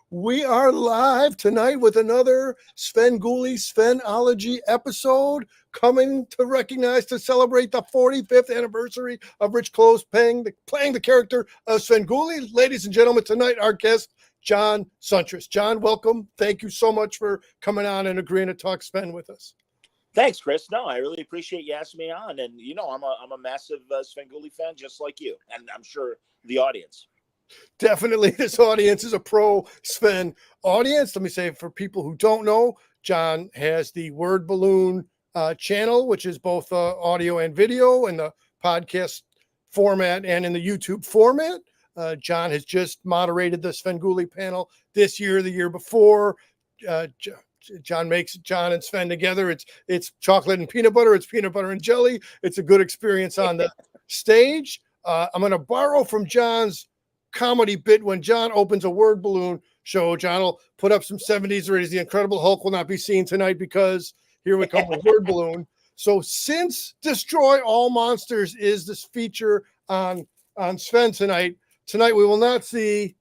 We are live tonight with another Svengoolie Svenology episode coming to recognize to celebrate the 45th anniversary of Rich Close playing the character of Svengoolie. Ladies and gentlemen, tonight our guest, John Siuntres. John, welcome. Thank you so much for coming on and agreeing to talk Sven with us. Thanks, Chris. No, I really appreciate you asking me on. And, I'm a massive Svengoolie fan just like you. And I'm sure the audience. Definitely, this audience is a pro Sven audience. Let me say, for people who don't know, John has the Word Balloon channel, which is both audio and video in the podcast format and in the YouTube format. John has just moderated the Svengoolie panel this year, the year before. John makes John and Sven together. It's chocolate and peanut butter. It's peanut butter and jelly. It's a good experience on the stage. I'm going to borrow from John's comedy bit when John opens a word balloon show. John will put up some 70s or the Incredible Hulk will not be seen tonight because here we come with word balloon. So since Destroy All Monsters is this feature on Sven tonight we will not see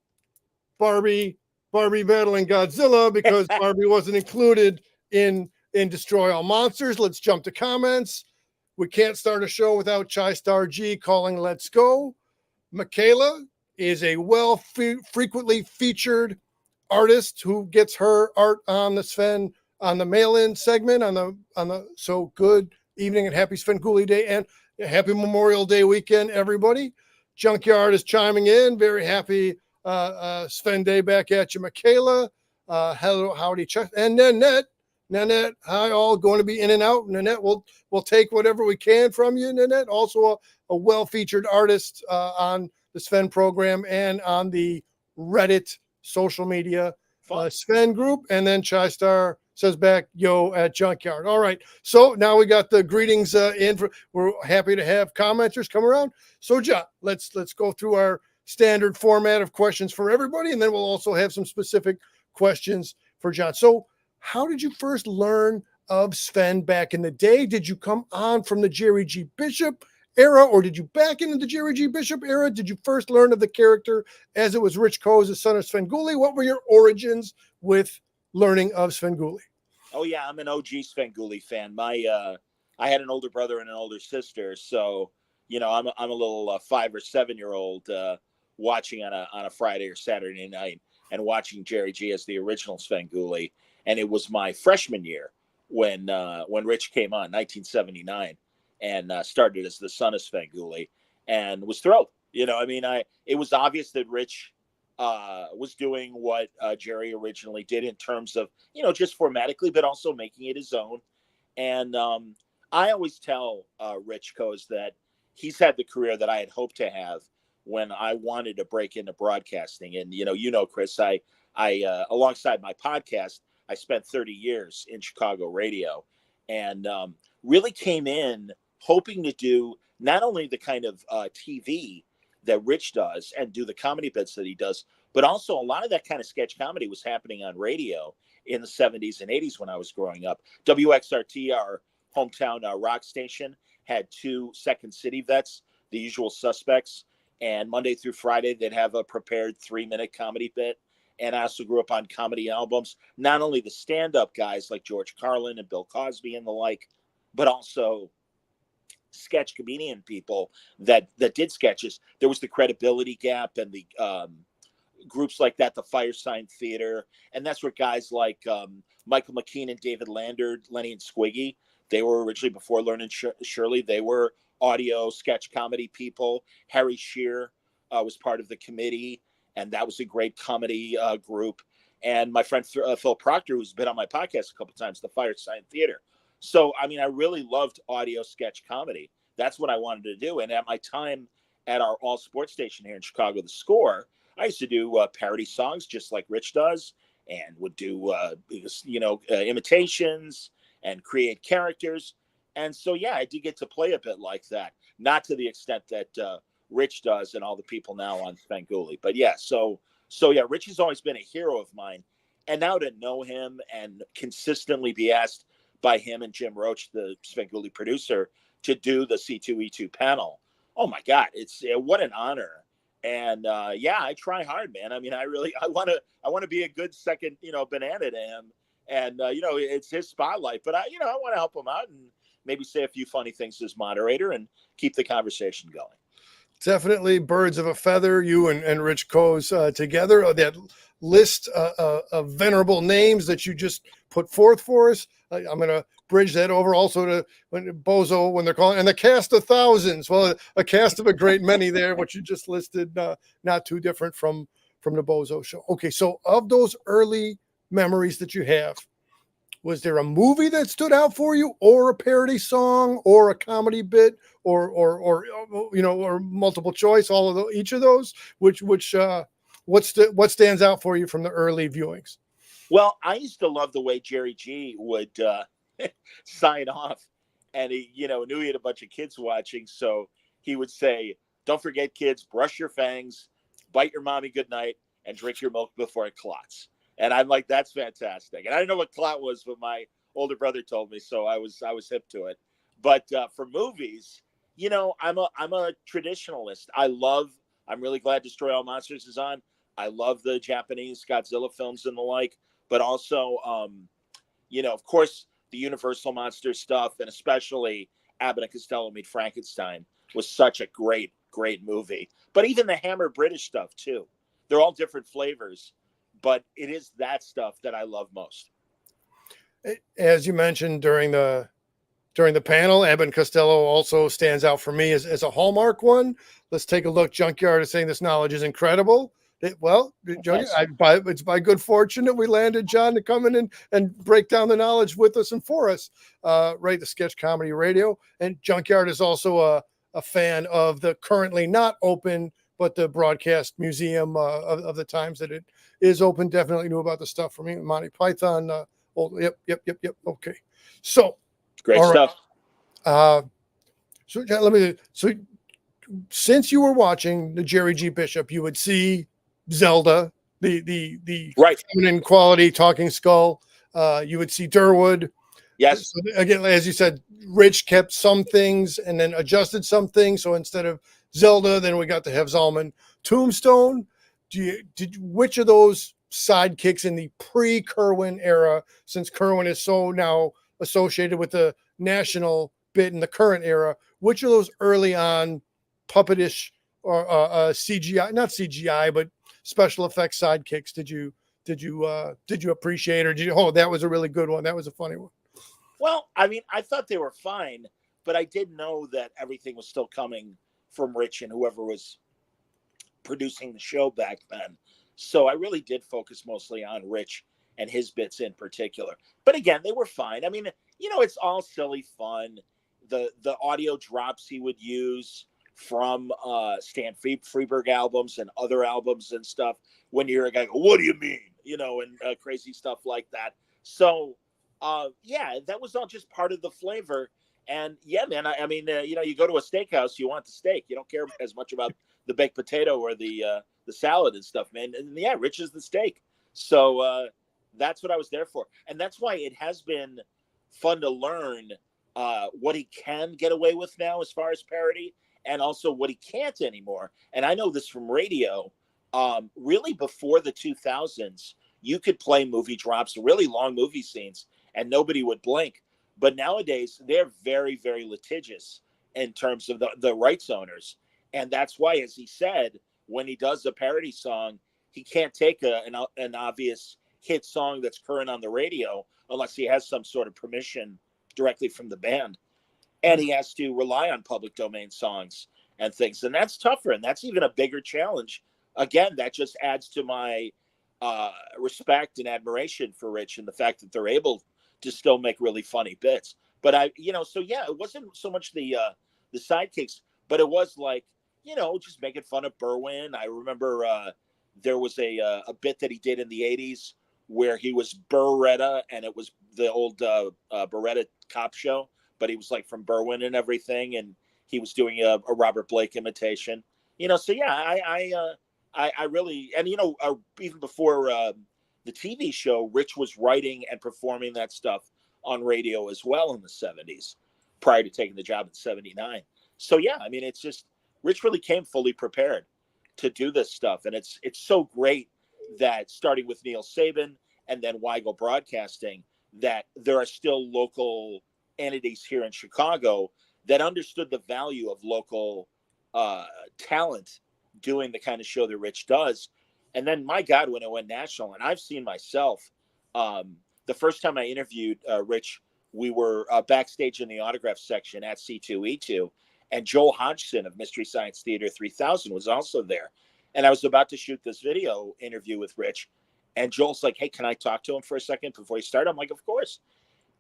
Barbie battling Godzilla because Barbie wasn't included in Destroy All Monsters. Let's jump to comments. We can't start a show without Chai Star G calling Let's Go. Michaela is a frequently featured artist who gets her art on the Sven on the mail-in segment on the so good evening and happy Svengoolie Day and happy Memorial Day weekend, everybody. Junkyard is chiming in. Very happy Sven Day back at you, Michaela. Hello, howdy, Chuck, and Nanette, hi all. Going to be in and out. Nanette, we'll take whatever we can from you, Nanette. Also a well-featured artist on the Sven program and on the Reddit social media Sven group. And then Chai Star says back, yo, at Junkyard. All right. So now we got the greetings in. We're happy to have commenters come around. So John, let's go through our standard format of questions for everybody. And then we'll also have some specific questions for John. So how did you first learn of Sven back in the day? Did you come on from the Jerry G. Bishop era, or did you back into the Jerry G. Bishop era? Did you first learn of the character as it was Rich Coase, the son of Svengoolie? What were your origins with learning of Svengoolie? Oh yeah, I'm an OG Svengoolie fan. I had an older brother and an older sister, so I'm a little 5 or 7 year old watching on a Friday or Saturday night and watching Jerry G as the original Svengoolie. And it was my freshman year when Rich came on, 1979. And started as the son of Svengoolie, and was thrilled. It was obvious that Rich was doing what Jerry originally did in terms of, just formatically, but also making it his own. And I always tell Rich Coase that he's had the career that I had hoped to have when I wanted to break into broadcasting. And, Chris, I alongside my podcast, I spent 30 years in Chicago radio and really came in hoping to do not only the kind of TV that Rich does and do the comedy bits that he does, but also a lot of that kind of sketch comedy was happening on radio in the 70s and 80s when I was growing up. WXRT, our hometown rock station, had 2 Second City vets, the usual suspects, and Monday through Friday, they'd have a prepared 3-minute comedy bit. And I also grew up on comedy albums, not only the stand-up guys like George Carlin and Bill Cosby and the like, but also sketch comedian people that did sketches. There was the Credibility Gap and the groups like that, the Firesign Theater, and that's where guys like Michael McKean and David Lander, Lenny and Squiggy, they were originally, before Learning Shirley, they were audio sketch comedy people. Harry Shearer was part of the committee, and that was a great comedy group. And my friend Phil Proctor, who's been on my podcast a couple times, the Firesign Theater. So, I really loved audio sketch comedy. That's what I wanted to do. And at my time at our all sports station here in Chicago, The Score, I used to do parody songs just like Rich does, and would do, imitations and create characters. And so, yeah, I did get to play a bit like that. Not to the extent that Rich does and all the people now on Svengoolie. But yeah, so yeah, Rich has always been a hero of mine. And now to know him and consistently be asked by him and Jim Roach, the Svengoolie producer, to do the C2E2 panel. Oh my God, it's what an honor And yeah, I try hard, man. I mean, I want to be a good second, banana to him. And it's his spotlight, but I want to help him out and maybe say a few funny things as moderator and keep the conversation going. Definitely birds of a feather, you and Rich Coes together. That list of venerable names that you just put forth for us. I'm going to bridge that over also to when Bozo, when they're calling, and the cast of thousands. Well, a cast of a great many there, what you just listed, not too different from the Bozo show. Okay, so of those early memories that you have, was there a movie that stood out for you, or a parody song, or a comedy bit, or or multiple choice? All of each of those. Which what stands out for you from the early viewings? Well, I used to love the way Jerry G would sign off, and he, knew he had a bunch of kids watching, so he would say, "Don't forget, kids, brush your fangs, bite your mommy goodnight, and drink your milk before it clots." And I'm like, "That's fantastic." And I didn't know what clot was, but my older brother told me, so I was hip to it. But for movies, I'm a traditionalist. I'm really glad Destroy All Monsters is on. I love the Japanese Godzilla films and the like, but also, of course, the Universal monster stuff, and especially Abbott and Costello Meet Frankenstein was such a great, great movie. But even the Hammer British stuff too. They're all different flavors, but it is that stuff that I love most. As you mentioned during the panel, Abbott and Costello also stands out for me as a hallmark one. Let's take a look. Junkyard is saying this knowledge is incredible. It's by good fortune that we landed John to come in and break down the knowledge with us and for us, right? The Sketch Comedy Radio. And Junkyard is also a fan of the currently not open, but the broadcast museum of the times that it is open. Definitely knew about the stuff from me, Monty Python. Yep. Okay. So, Great all right. stuff. So since you were watching the Jerry G. Bishop, you would see Zelda, the Right. feminine quality talking skull. You would see Durwood. Yes. So again, as you said, Rich kept some things and then adjusted some things. So instead of Zelda, then we got to have Zalman. Tombstone. Which of those sidekicks in the pre-Kerwin era, since Kerwin is so now associated with the national bit in the current era, which of those early on puppetish or CGI, not CGI, but special effects sidekicks did you appreciate, or that was a really good one, that was a funny one? Well, I mean, I thought they were fine, but I did know that everything was still coming from Rich and whoever was producing the show back then. So I really did focus mostly on Rich and his bits in particular. But again, they were fine. I mean, it's all silly fun. The audio drops he would use from Stan Freberg albums and other albums and stuff, when you're a guy, what do you mean? And crazy stuff like that. So yeah, that was all just part of the flavor. And yeah, man, I mean, you go to a steakhouse, you want the steak. You don't care as much about the baked potato or the salad and stuff, man. And yeah, Rich is the steak. So that's what I was there for. And that's why it has been fun to learn what he can get away with now as far as parody, and also what he can't anymore. And I know this from radio. Really, before the 2000s, you could play movie drops, really long movie scenes, and nobody would blink. But nowadays, they're very, very litigious in terms of the rights owners. And that's why, as he said, when he does a parody song, he can't take an obvious hit song that's current on the radio unless he has some sort of permission directly from the band. And he has to rely on public domain songs and things. And that's tougher. And that's even a bigger challenge. Again, that just adds to my respect and admiration for Rich and the fact that they're able to still make really funny bits. But so yeah, it wasn't so much the sidekicks, but it was like, just making fun of Berwyn. I remember there was a bit that he did in the 80s where he was Beretta, and it was the old Beretta cop show, but he was like from Berwyn and everything, and he was doing a Robert Blake imitation. So yeah, I really, and even before the TV show, Rich was writing and performing that stuff on radio as well in the 70s, prior to taking the job in 79. So yeah, I mean, it's just, Rich really came fully prepared. to do this stuff. And it's so great that starting with Neil Saban and then Weigel Broadcasting, that there are still local entities here in Chicago that understood the value of local talent doing the kind of show that Rich does. And then, my God, when it went national, and I've seen myself, the first time I interviewed Rich, we were backstage in the autograph section at C2E2, and Joel Hodgson of Mystery Science Theater 3000 was also there. And I was about to shoot this video interview with Rich, and Joel's like, "Hey, can I talk to him for a second before you start?" I'm like, "Of course."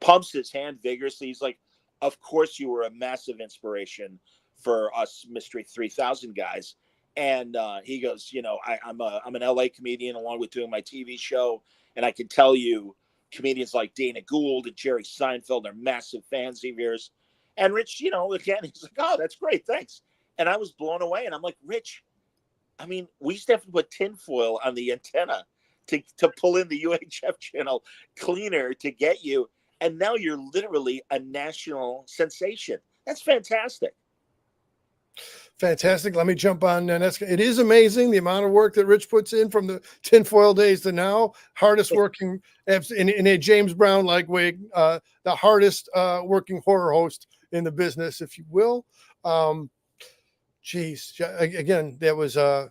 Pumps his hand vigorously. He's like, "Of course, you were a massive inspiration for us Mystery 3000 guys." And he goes, I'm an LA comedian along with doing my TV show. And I can tell you, comedians like Dana Gould and Jerry Seinfeld are massive fans of yours. And Rich, again, he's like, "Oh, that's great. Thanks." And I was blown away. And I'm like, "Rich, I mean, we used to have to put tinfoil on the antenna to pull in the UHF channel cleaner to get you. And now you're literally a national sensation. That's fantastic." Fantastic. Let me jump on. And it is amazing the amount of work that Rich puts in from the tinfoil days to now. Hardest working in a James Brown like wig, the hardest working horror host in the business, if you will. Geez, again, that was I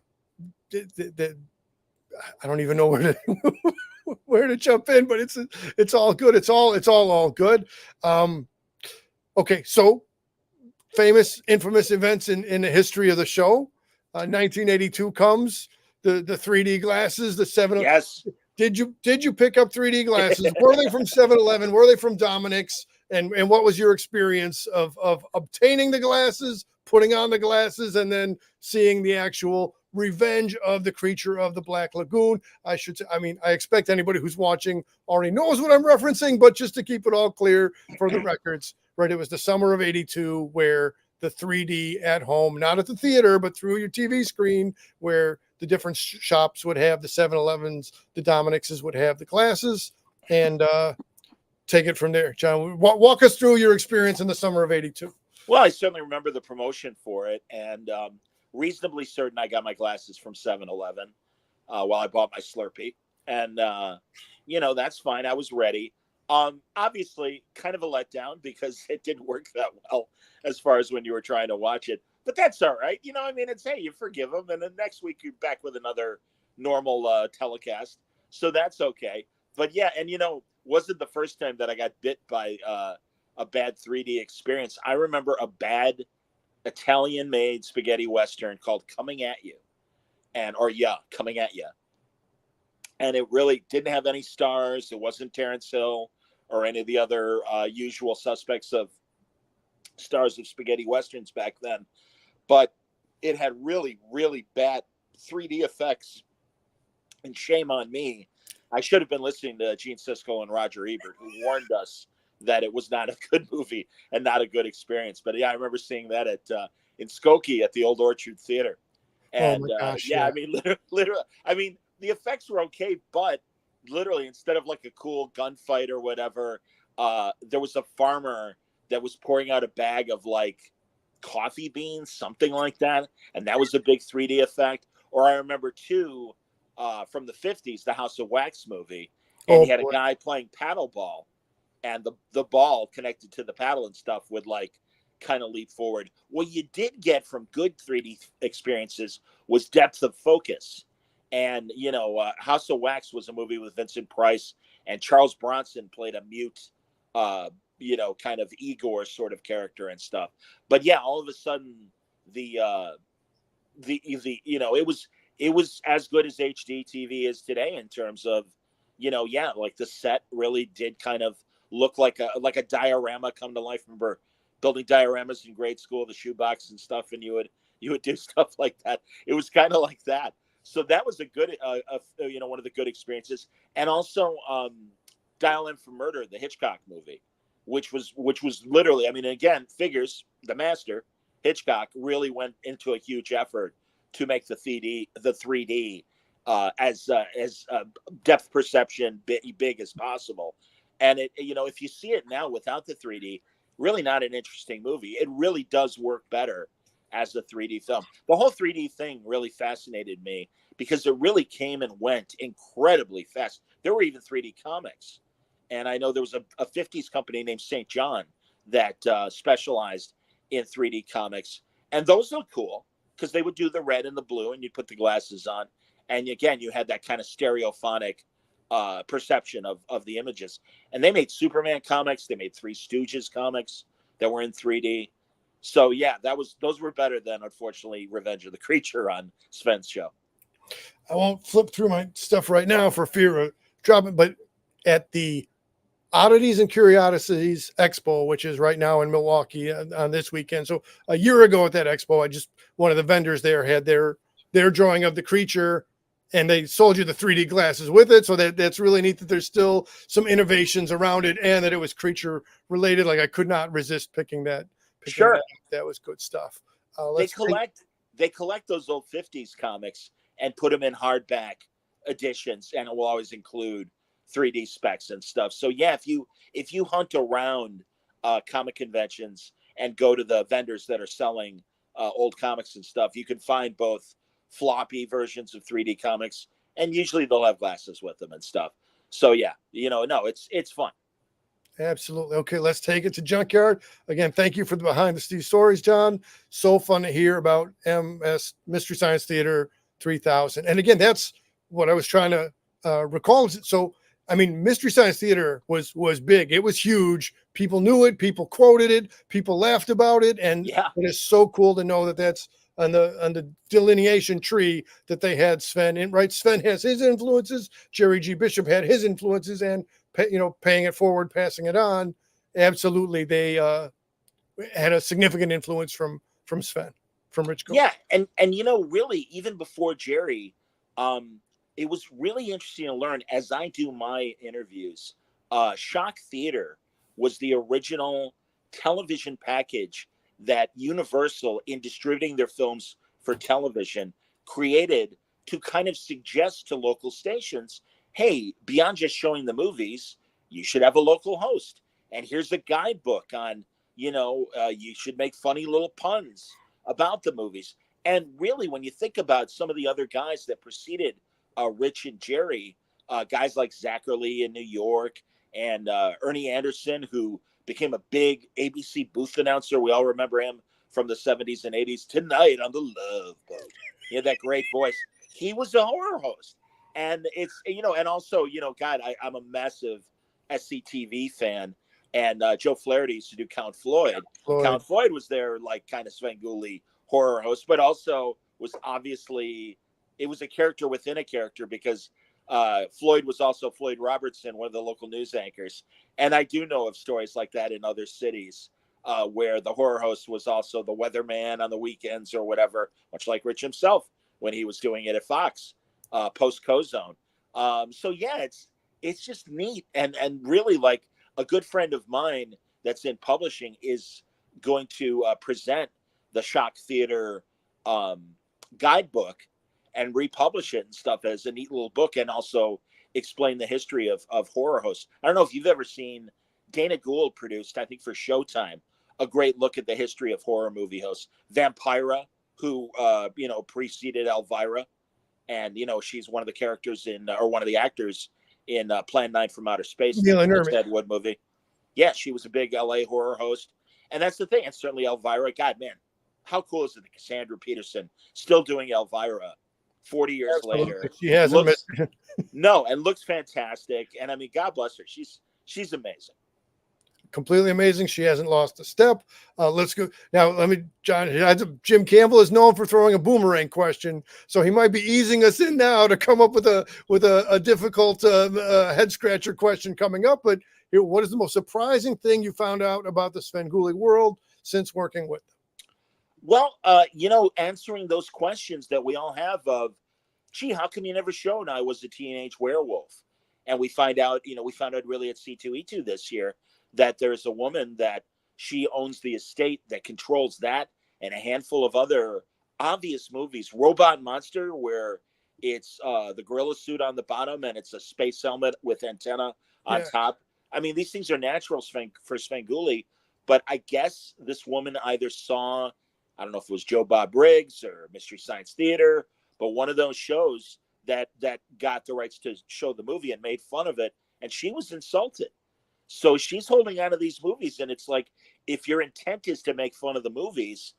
don't even know where to jump in, but it's all good. It's all good. Okay, so famous, infamous events in the history of the show. 1982 comes, the 3D glasses, the 7. Yes. Did you pick up 3D glasses? Were they from 7-Eleven? Were they from Dominic's? And what was your experience of obtaining the glasses, putting on the glasses, and then seeing the actual Revenge of the Creature of the Black Lagoon? I expect anybody who's watching already knows what I'm referencing, but just to keep it all clear for the records, right? It was the summer of '82 where the 3D at home, not at the theater, but through your TV screen, where the different shops would have the 7-Elevens, the Dominic's would have the glasses, and take it from there. John, walk us through your experience in the summer of '82. Well, I certainly remember the promotion for it, and reasonably certain I got my glasses from 7-Eleven while I bought my Slurpee. And, that's fine. I was ready. Obviously, kind of a letdown because it didn't work that well as far as when you were trying to watch it. But that's all right. It's, hey, you forgive them. And then next week you're back with another normal telecast. So that's okay. But yeah, and, wasn't the first time that I got bit by a bad 3D experience. I remember a bad Italian-made spaghetti Western called Coming at You. Coming at You. And it really didn't have any stars. It wasn't Terrence Hill or any of the other usual suspects of stars of spaghetti Westerns back then. But it had really, really bad 3D effects. And shame on me. I should have been listening to Gene Siskel and Roger Ebert, who warned us that it was not a good movie and not a good experience. But yeah, I remember seeing that in Skokie at the Old Orchard Theater. And oh my gosh, I mean, literally, I mean, the effects were okay, but literally, instead of like a cool gunfight or whatever, there was a farmer that was pouring out a bag of like coffee beans, something like that. And that was a big 3D effect. Or I remember too, from the 50s, the House of Wax movie. And he had a guy playing paddleball, and the ball connected to the paddle and stuff would like kind of leap forward. What you did get from good 3D experiences was depth of focus. And, House of Wax was a movie with Vincent Price, and Charles Bronson played a mute, kind of Igor sort of character and stuff. But yeah, all of a sudden it was as good as HD TV is today in terms of, like the set really did kind of look like a diorama come to life. Remember building dioramas in grade school, the shoebox and stuff, and you would do stuff like that. It was kind of like that. So that was a good, one of the good experiences. And also Dial M for Murder, the Hitchcock movie, which was literally, I mean, again, figures, the master, Hitchcock, really went into a huge effort to make the 3D as depth perception big as possible. And it, if you see it now without the 3D, really not an interesting movie. It really does work better as a 3D film. The whole 3D thing really fascinated me because it really came and went incredibly fast. There were even 3D comics. And I know there was a 50s company named St. John that specialized in 3D comics. And those look cool because they would do the red and the blue, and you'd put the glasses on. And again, you had that kind of stereophonic perception of the images. And they made Superman comics. They made Three Stooges comics that were in 3D. So yeah, those were better than, unfortunately, Revenge of the Creature on Sven's show. I won't flip through my stuff right now for fear of dropping, but at the Oddities and Curiosities Expo, which is right now in Milwaukee on this weekend. So a year ago at that expo, one of the vendors there had their drawing of the creature, and they sold you the 3D glasses with it. So that's really neat that there's still some innovations around it, and that it was creature related. Like, I could not resist picking that. Sure. That was good stuff. They collect those old 50s comics and put them in hardback editions, and it will always include 3D specs and stuff. So yeah, if you hunt around comic conventions and go to the vendors that are selling old comics and stuff, you can find both floppy versions of 3D comics, and usually they'll have glasses with them and stuff. So yeah, no, it's fun. Absolutely. Okay, let's take it to Junkyard. Again, thank you for the behind the scenes stories, John. So fun to hear about MS Mystery Science Theater 3000. And again, that's what I was trying to recall. So, I mean, Mystery Science Theater was big. It was huge. People knew it. People quoted it. People laughed about it. And yeah, it is so cool to know that that's on the delineation tree that they had Sven in. Right, Sven has his influences. Jerry G. Bishop had his influences, and paying it forward, passing it on. Absolutely, they had a significant influence from Sven, from Rich Gold. Yeah, and really, even before Jerry, it was really interesting to learn as I do my interviews. Shock Theater was the original television package that Universal, in distributing their films for television, created to kind of suggest to local stations, hey, beyond just showing the movies, you should have a local host. And here's a guidebook on, you should make funny little puns about the movies. And really, when you think about some of the other guys that preceded Rich and Jerry, guys like Zachary in New York, and Ernie Anderson, who became a big ABC booth announcer. We all remember him from the 70s and 80s. Tonight on the Love Boat. He had that great voice. He was a horror host. And it's, and also, God, I'm a massive SCTV fan. And Joe Flaherty used to do Count Floyd. Count Floyd was their, kind of Svengoolie horror host, but also was obviously, it was a character within a character, because Floyd was also Floyd Robertson, one of the local news anchors. And I do know of stories like that in other cities where the horror host was also the weatherman on the weekends or whatever, much like Rich himself when he was doing it at Fox post Cozone. So yeah, it's just neat. And really, like, a good friend of mine that's in publishing is going to present the Shock Theater guidebook and republish it and stuff as a neat little book, and also explain the history of horror hosts. I don't know if you've ever seen, Dana Gould produced, I think for Showtime, a great look at the history of horror movie hosts. Vampira, who, preceded Elvira. And, she's one of the characters or one of the actors in Plan 9 from Outer Space, the Ted Wood movie. Yeah, she was a big LA horror host. And that's the thing. And certainly Elvira, God, man, how cool is it that Cassandra Peterson still doing Elvira 40 years later? She hasn't missed. No, and looks fantastic. And I mean, God bless her. She's amazing. Completely amazing. She hasn't lost a step. Let's go now. Jim Campbell is known for throwing a boomerang question, so he might be easing us in now to come up with a difficult head scratcher question coming up. But here, what is the most surprising thing you found out about the Svengoolie world since working with them? Well, answering those questions that we all have of, gee, how come you never shown I was a teenage werewolf? And we found out really at C2E2 this year that there's a woman that she owns the estate that controls that and a handful of other obvious movies. Robot Monster, where it's the gorilla suit on the bottom and it's a space helmet with antenna on top. I mean, these things are natural for Svengoolie, but I guess this woman either saw I don't know if it was Joe Bob Briggs or Mystery Science Theater, but one of those shows that got the rights to show the movie and made fun of it, and she was insulted. So she's holding on to these movies, and it's like, if your intent is to make fun of the movies,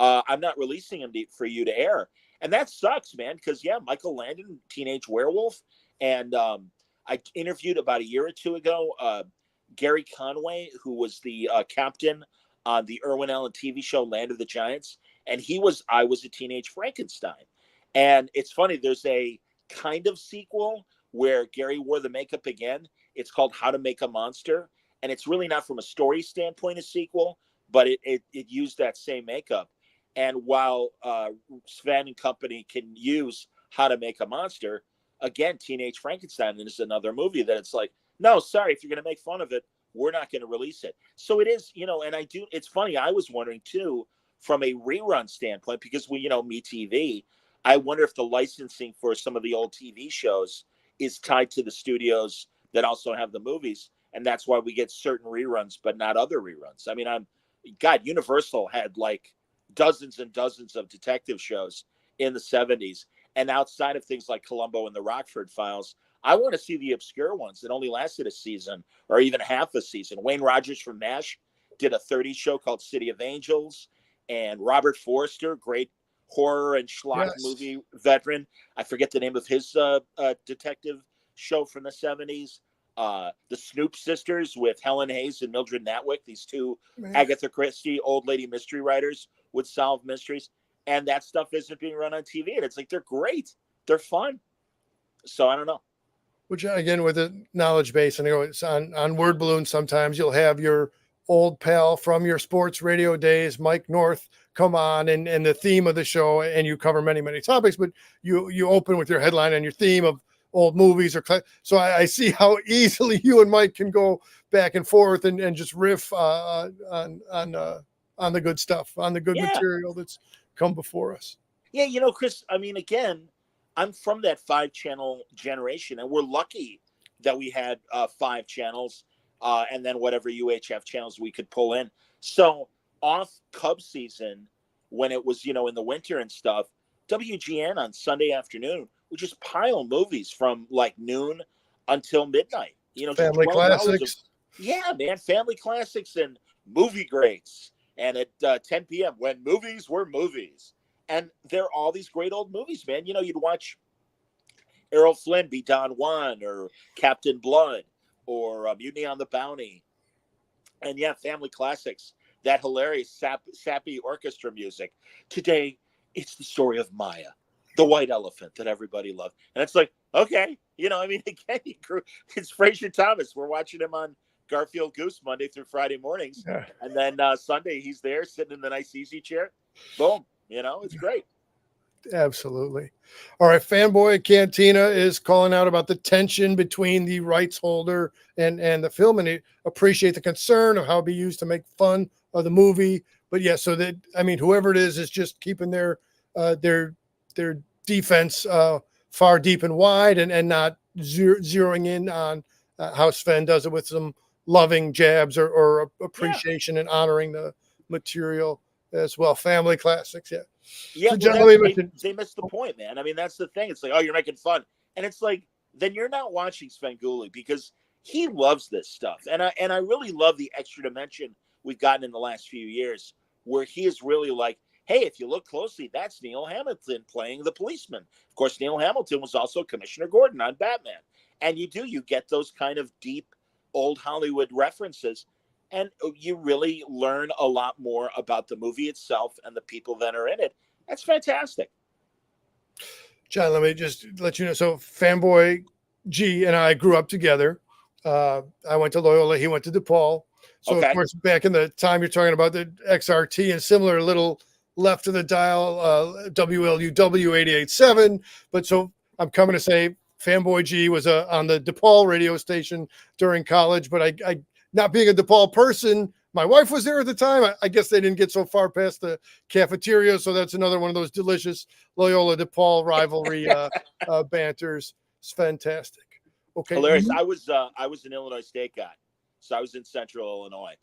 I'm not releasing them for you to air. And that sucks, man, because, yeah, Michael Landon, Teenage Werewolf, and I interviewed about a year or two ago Gary Conway, who was the captain on the Irwin Allen TV show Land of the Giants, and I Was a Teenage Frankenstein. And it's funny, there's a kind of sequel where Gary wore the makeup again. It's called How to Make a Monster, and it's really not from a story standpoint a sequel, but it used that same makeup. And while Sven and company can use How to Make a Monster, again, Teenage Frankenstein is another movie that it's like, no, sorry, if you're going to make fun of it, we're not going to release it. So it is, and it's funny, I was wondering too, from a rerun standpoint, because MeTV, I wonder if the licensing for some of the old TV shows is tied to the studios that also have the movies. And that's why we get certain reruns, but not other reruns. I mean, Universal had like dozens and dozens of detective shows in the 70s. And outside of things like Columbo and the Rockford Files, I want to see the obscure ones that only lasted a season or even half a season. Wayne Rogers from MASH did a 30s show called City of Angels. And Robert Forster, great horror and schlock movie veteran. I forget the name of his detective show from the 70s. The Snoop Sisters with Helen Hayes and Mildred Natwick, these two Agatha Christie old lady mystery writers, would solve mysteries. And that stuff isn't being run on TV. And it's like, they're great. They're fun. So I don't know. Which, again, with a knowledge base, and it's on Word Balloon, sometimes you'll have your old pal from your sports radio days, Mike North, come on, and the theme of the show, and you cover many, many topics, but you open with your headline and your theme of old movies. So I see how easily you and Mike can go back and forth and just riff on the good stuff, on the good material that's come before us. Yeah, Chris, I mean, again, I'm from that 5-channel generation, and we're lucky that we had 5 channels and then whatever UHF channels we could pull in. So off Cubs season, when it was, in the winter and stuff, WGN on Sunday afternoon would just pile movies from like noon until midnight. Family classics. Yeah, man, family classics and movie greats. And at 10 p.m. when movies were movies. And there are all these great old movies, man. You'd watch Errol Flynn be Don Juan or Captain Blood or Mutiny on the Bounty. And yeah, family classics. That hilarious sappy orchestra music. Today, it's the story of Maya, the white elephant that everybody loved. And it's like, okay, again, it's Fraser Thomas. We're watching him on Garfield Goose Monday through Friday mornings. Yeah. And then Sunday, he's there sitting in the nice easy chair. Boom. It's great. Absolutely. All right. Fanboy Cantina is calling out about the tension between the rights holder and the film, and they appreciate the concern of how it be used to make fun of the movie. But yeah, so that, I mean, whoever it is just keeping their defense far deep and wide and not zeroing in on how Sven does it with some loving jabs or appreciation and honoring the material as well. Family classics. Yeah. Yeah, so they missed the point, man. I mean, that's the thing. It's like, oh, you're making fun. And it's like, then you're not watching Svengoolie because he loves this stuff. And I really love the extra dimension we've gotten in the last few years where he is really like, hey, if you look closely, that's Neil Hamilton playing the policeman. Of course, Neil Hamilton was also Commissioner Gordon on Batman. And you get those kind of deep old Hollywood references. And you really learn a lot more about the movie itself and the people that are in it. That's fantastic. John, let me just let you know. So Fanboy G and I grew up together. I went to Loyola. He went to DePaul. So, Of course, back in the time you're talking about the XRT and similar little left of the dial, WLUW 88.7. But so I'm coming to say Fanboy G was on the DePaul radio station during college. But I not being a DePaul person, my wife was there at the time. I guess they didn't get so far past the cafeteria. So that's another one of those delicious Loyola DePaul rivalry banters. It's fantastic. Okay. Hilarious. I was an Illinois State guy. So I was in Central Illinois.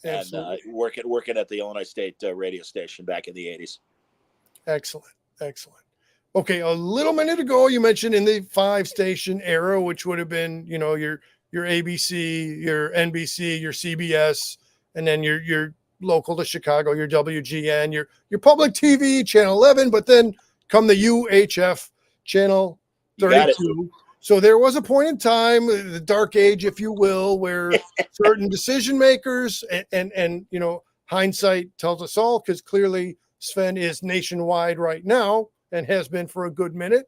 and Absolutely. working at the Illinois State radio station back in the 80s. Excellent. Excellent. Okay, a little minute ago, you mentioned in the 5-station era, which would have been, your ABC, your NBC, your CBS, and then your local to Chicago, your WGN, your public TV, Channel 11, but then come the UHF, Channel You got it. 32. So there was a point in time, the dark age, if you will, where certain decision makers and hindsight tells us all, because clearly Sven is nationwide right now and has been for a good minute.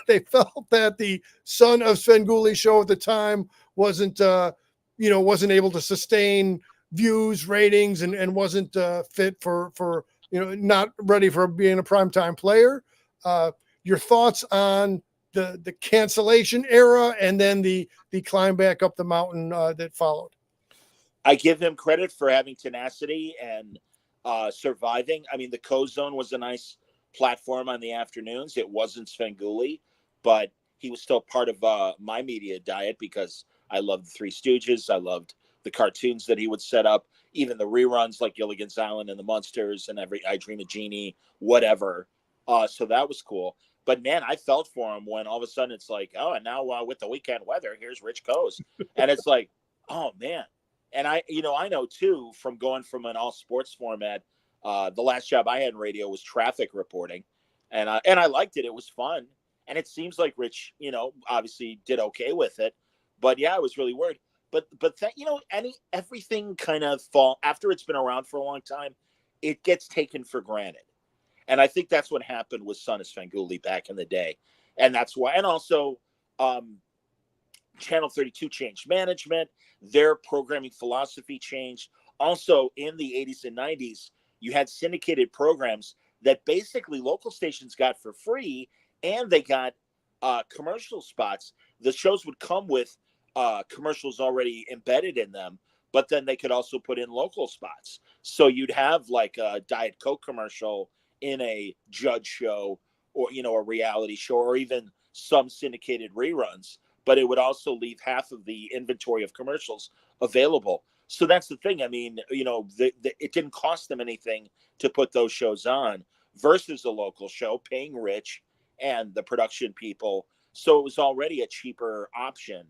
They felt that the Son of Svengoolie show at the time wasn't able to sustain views, ratings, and wasn't fit for not ready for being a primetime player. Your thoughts on the cancellation era and then the climb back up the mountain that followed? I give him credit for having tenacity and surviving. I mean, the Co-Zone was a nice platform on the afternoons. It wasn't Svengoolie, but he was still part of my media diet because I loved the Three Stooges. I loved the cartoons that he would set up, even the reruns like Gilligan's Island and the Munsters and I Dream of Jeannie, whatever. So that was cool. But man, I felt for him when all of a sudden it's like, oh, and now with the weekend weather, here's Rich Coase. And it's like, oh man. And I know too, from going from an all sports format, the last job I had in radio was traffic reporting, and I liked it. It was fun, and it seems like Rich, obviously did okay with it. But yeah, I was really worried. But that everything kind of fall after it's been around for a long time, it gets taken for granted, and I think that's what happened with Son of Svengoolie back in the day, and that's why. And also, Channel 32 changed management. Their programming philosophy changed. Also, in the 80s and 90s, you had syndicated programs that basically local stations got for free, and they got commercial spots. The shows would come with commercials already embedded in them, but then they could also put in local spots. So you'd have like a Diet Coke commercial in a judge show or, a reality show, or even some syndicated reruns, but it would also leave half of the inventory of commercials available. So that's the thing. I mean, it didn't cost them anything to put those shows on versus a local show paying Rich and the production people. So it was already a cheaper option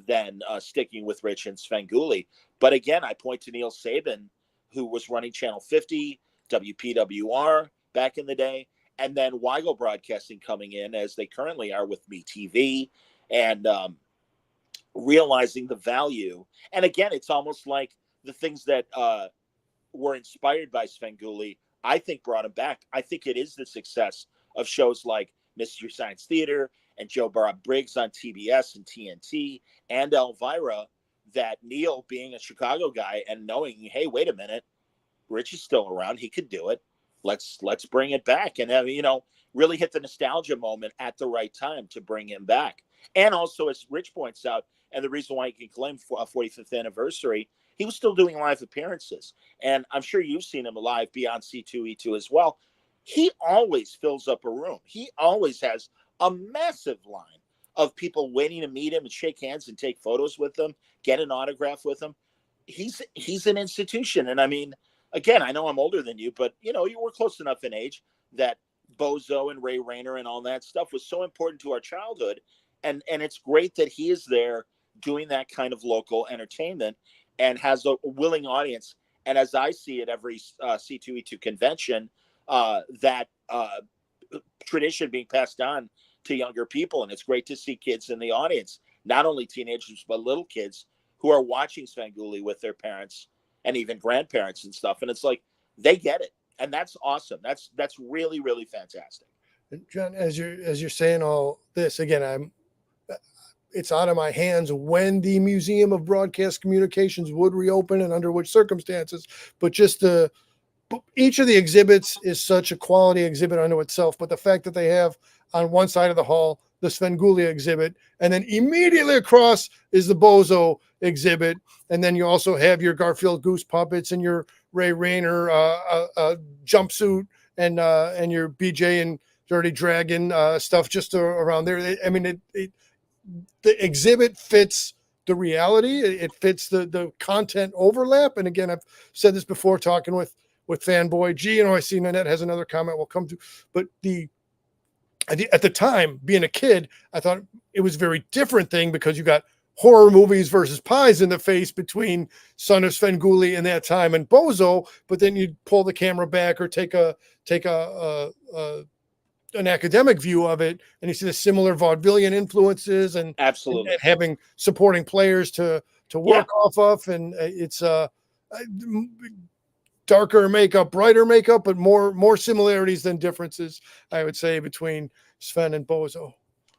than sticking with Rich and Svengoolie. But again, I point to Neil Saban, who was running Channel 50, WPWR back in the day, and then Weigel Broadcasting coming in as they currently are with MeTV, and realizing the value. And again, it's almost like the things that were inspired by Svengoolie, I think brought him back. I think it is the success of shows like Mystery Science Theater and Joe Bob Briggs on TBS and TNT and Elvira, that Neil, being a Chicago guy and knowing, hey, wait a minute, Rich is still around, he could do it. Let's bring it back, and really hit the nostalgia moment at the right time to bring him back. And also, as Rich points out, and the reason why he can claim a 45th anniversary, he was still doing live appearances. And I'm sure you've seen him live beyond C2E2 as well. He always fills up a room. He always has a massive line of people waiting to meet him and shake hands and take photos with him, get an autograph with him. He's an institution. And I mean, again, I know I'm older than you, but you were close enough in age that Bozo and Ray Rayner and all that stuff was so important to our childhood. And it's great that he is there doing that kind of local entertainment and has a willing audience. And as I see it, every C2E2 convention, that tradition being passed on to younger people. And it's great to see kids in the audience, not only teenagers, but little kids who are watching Svengoolie with their parents and even grandparents and stuff. And it's like, they get it. And that's awesome. That's really, really fantastic. John, as you're saying all this, again, it's out of my hands when the Museum of Broadcast Communications would reopen and under which circumstances, but just each of the exhibits is such a quality exhibit unto itself. But the fact that they have on one side of the hall the Svengoolie exhibit, and then immediately across is the Bozo exhibit, and then you also have your Garfield Goose puppets and your Ray Rayner jumpsuit and your BJ and Dirty Dragon stuff just around there. I mean, the exhibit fits the reality. It fits the content overlap. And again, I've said this before, talking with Fanboy G, and I see Nanette has another comment we'll come to, but at the time, being a kid, I thought it was a very different thing because you got horror movies versus pies in the face between Son of Svengoolie in that time and Bozo, but then you'd pull the camera back or take an academic view of it, and you see the similar vaudevillian influences and Absolutely. and having supporting players to work off of, and it's darker makeup, brighter makeup, but more similarities than differences, I would say, between Sven and Bozo.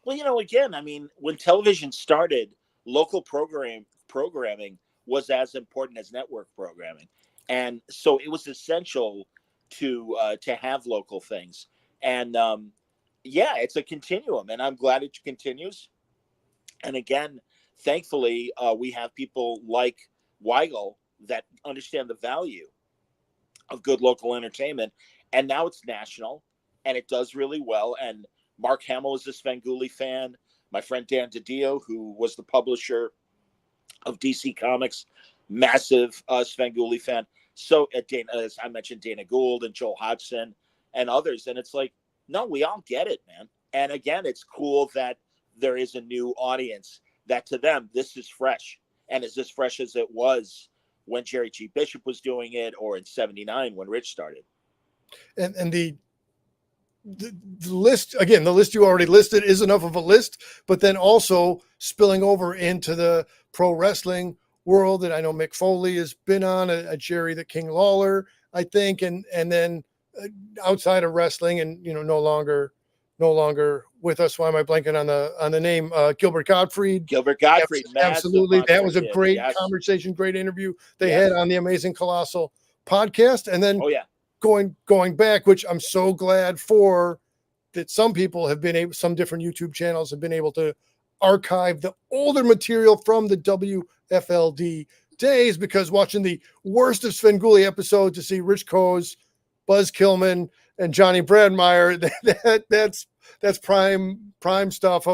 Well, again, I mean, when television started, local programming was as important as network programming, and so it was essential to have local things. And yeah, it's a continuum, and I'm glad it continues. And again, thankfully, we have people like Weigel that understand the value of good local entertainment, and now it's national, and it does really well. And Mark Hamill is a Svengoolie fan. My friend Dan DiDio, who was the publisher of DC Comics, massive Svengoolie fan. So as I mentioned, Dana Gould and Joel Hodgson and others. And it's like, no, we all get it, man. And again, it's cool that there is a new audience that to them, this is fresh. And is as fresh as it was when Jerry G. Bishop was doing it, or in '79 when Rich started. And the list, again, the list you already listed is enough of a list, but then also spilling over into the pro wrestling world that I know Mick Foley has been on, a Jerry the King Lawler, I think, and then outside of wrestling, and no longer with us. Why am I blanking on the name? Gilbert Gottfried. Absolutely, that was a great conversation, great interview they had on the Amazing Colossal podcast. And then going back, which I'm so glad for, that some people have been able, some different YouTube channels have been able to archive the older material from the WFLD days, because watching the worst of Svengoolie episode to see Rich Coase, Buzz Kilman, and Johnny Bradmeyer, that's prime stuff.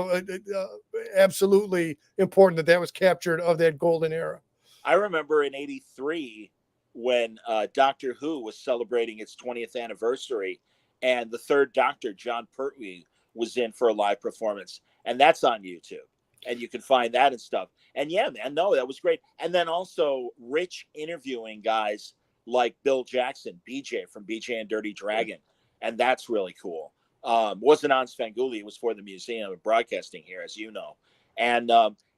Absolutely important that was captured of that golden era. I remember in '83 when Doctor Who was celebrating its 20th anniversary, and the third Doctor, John Pertwee, was in for a live performance, and that's on YouTube, and you can find that and stuff. And yeah, man, no, that was great. And then also Rich interviewing guys like Bill Jackson, BJ from BJ and Dirty Dragon, and that's really cool. Wasn't on Svengoolie, it was for the Museum of Broadcasting here, as you know. And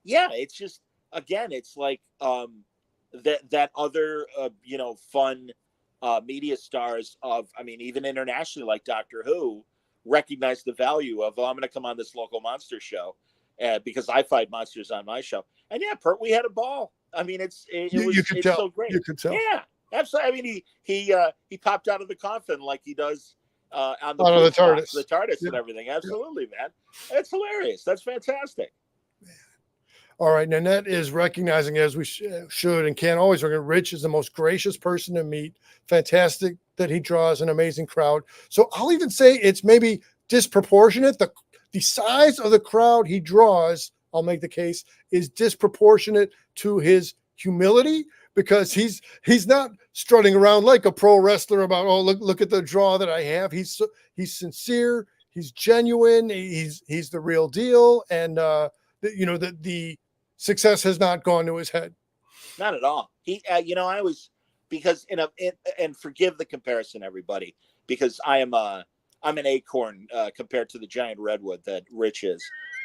yeah, it's just, again, it's like that other fun media stars of, I mean, even internationally, like Doctor Who, recognize the value of, I'm going to come on this local monster show because I fight monsters on my show. And yeah, we had a ball. I mean, it's so great. You could tell. Yeah, absolutely. I mean, he popped out of the coffin like he does on the TARDIS and everything. Absolutely, man. That's hilarious. That's fantastic. All right, Nanette is recognizing, as we should and can always recognize, Rich is the most gracious person to meet. Fantastic that he draws an amazing crowd. So I'll even say it's maybe disproportionate. The size of the crowd he draws, I'll make the case, is disproportionate to his humility, because he's not strutting around like a pro wrestler about, oh, look at the draw that I have. He's sincere, he's genuine, he's the real deal, and the success has not gone to his head. Not at all. He, I was, because and forgive the comparison, everybody, because I'm an acorn compared to the giant redwood that Rich is.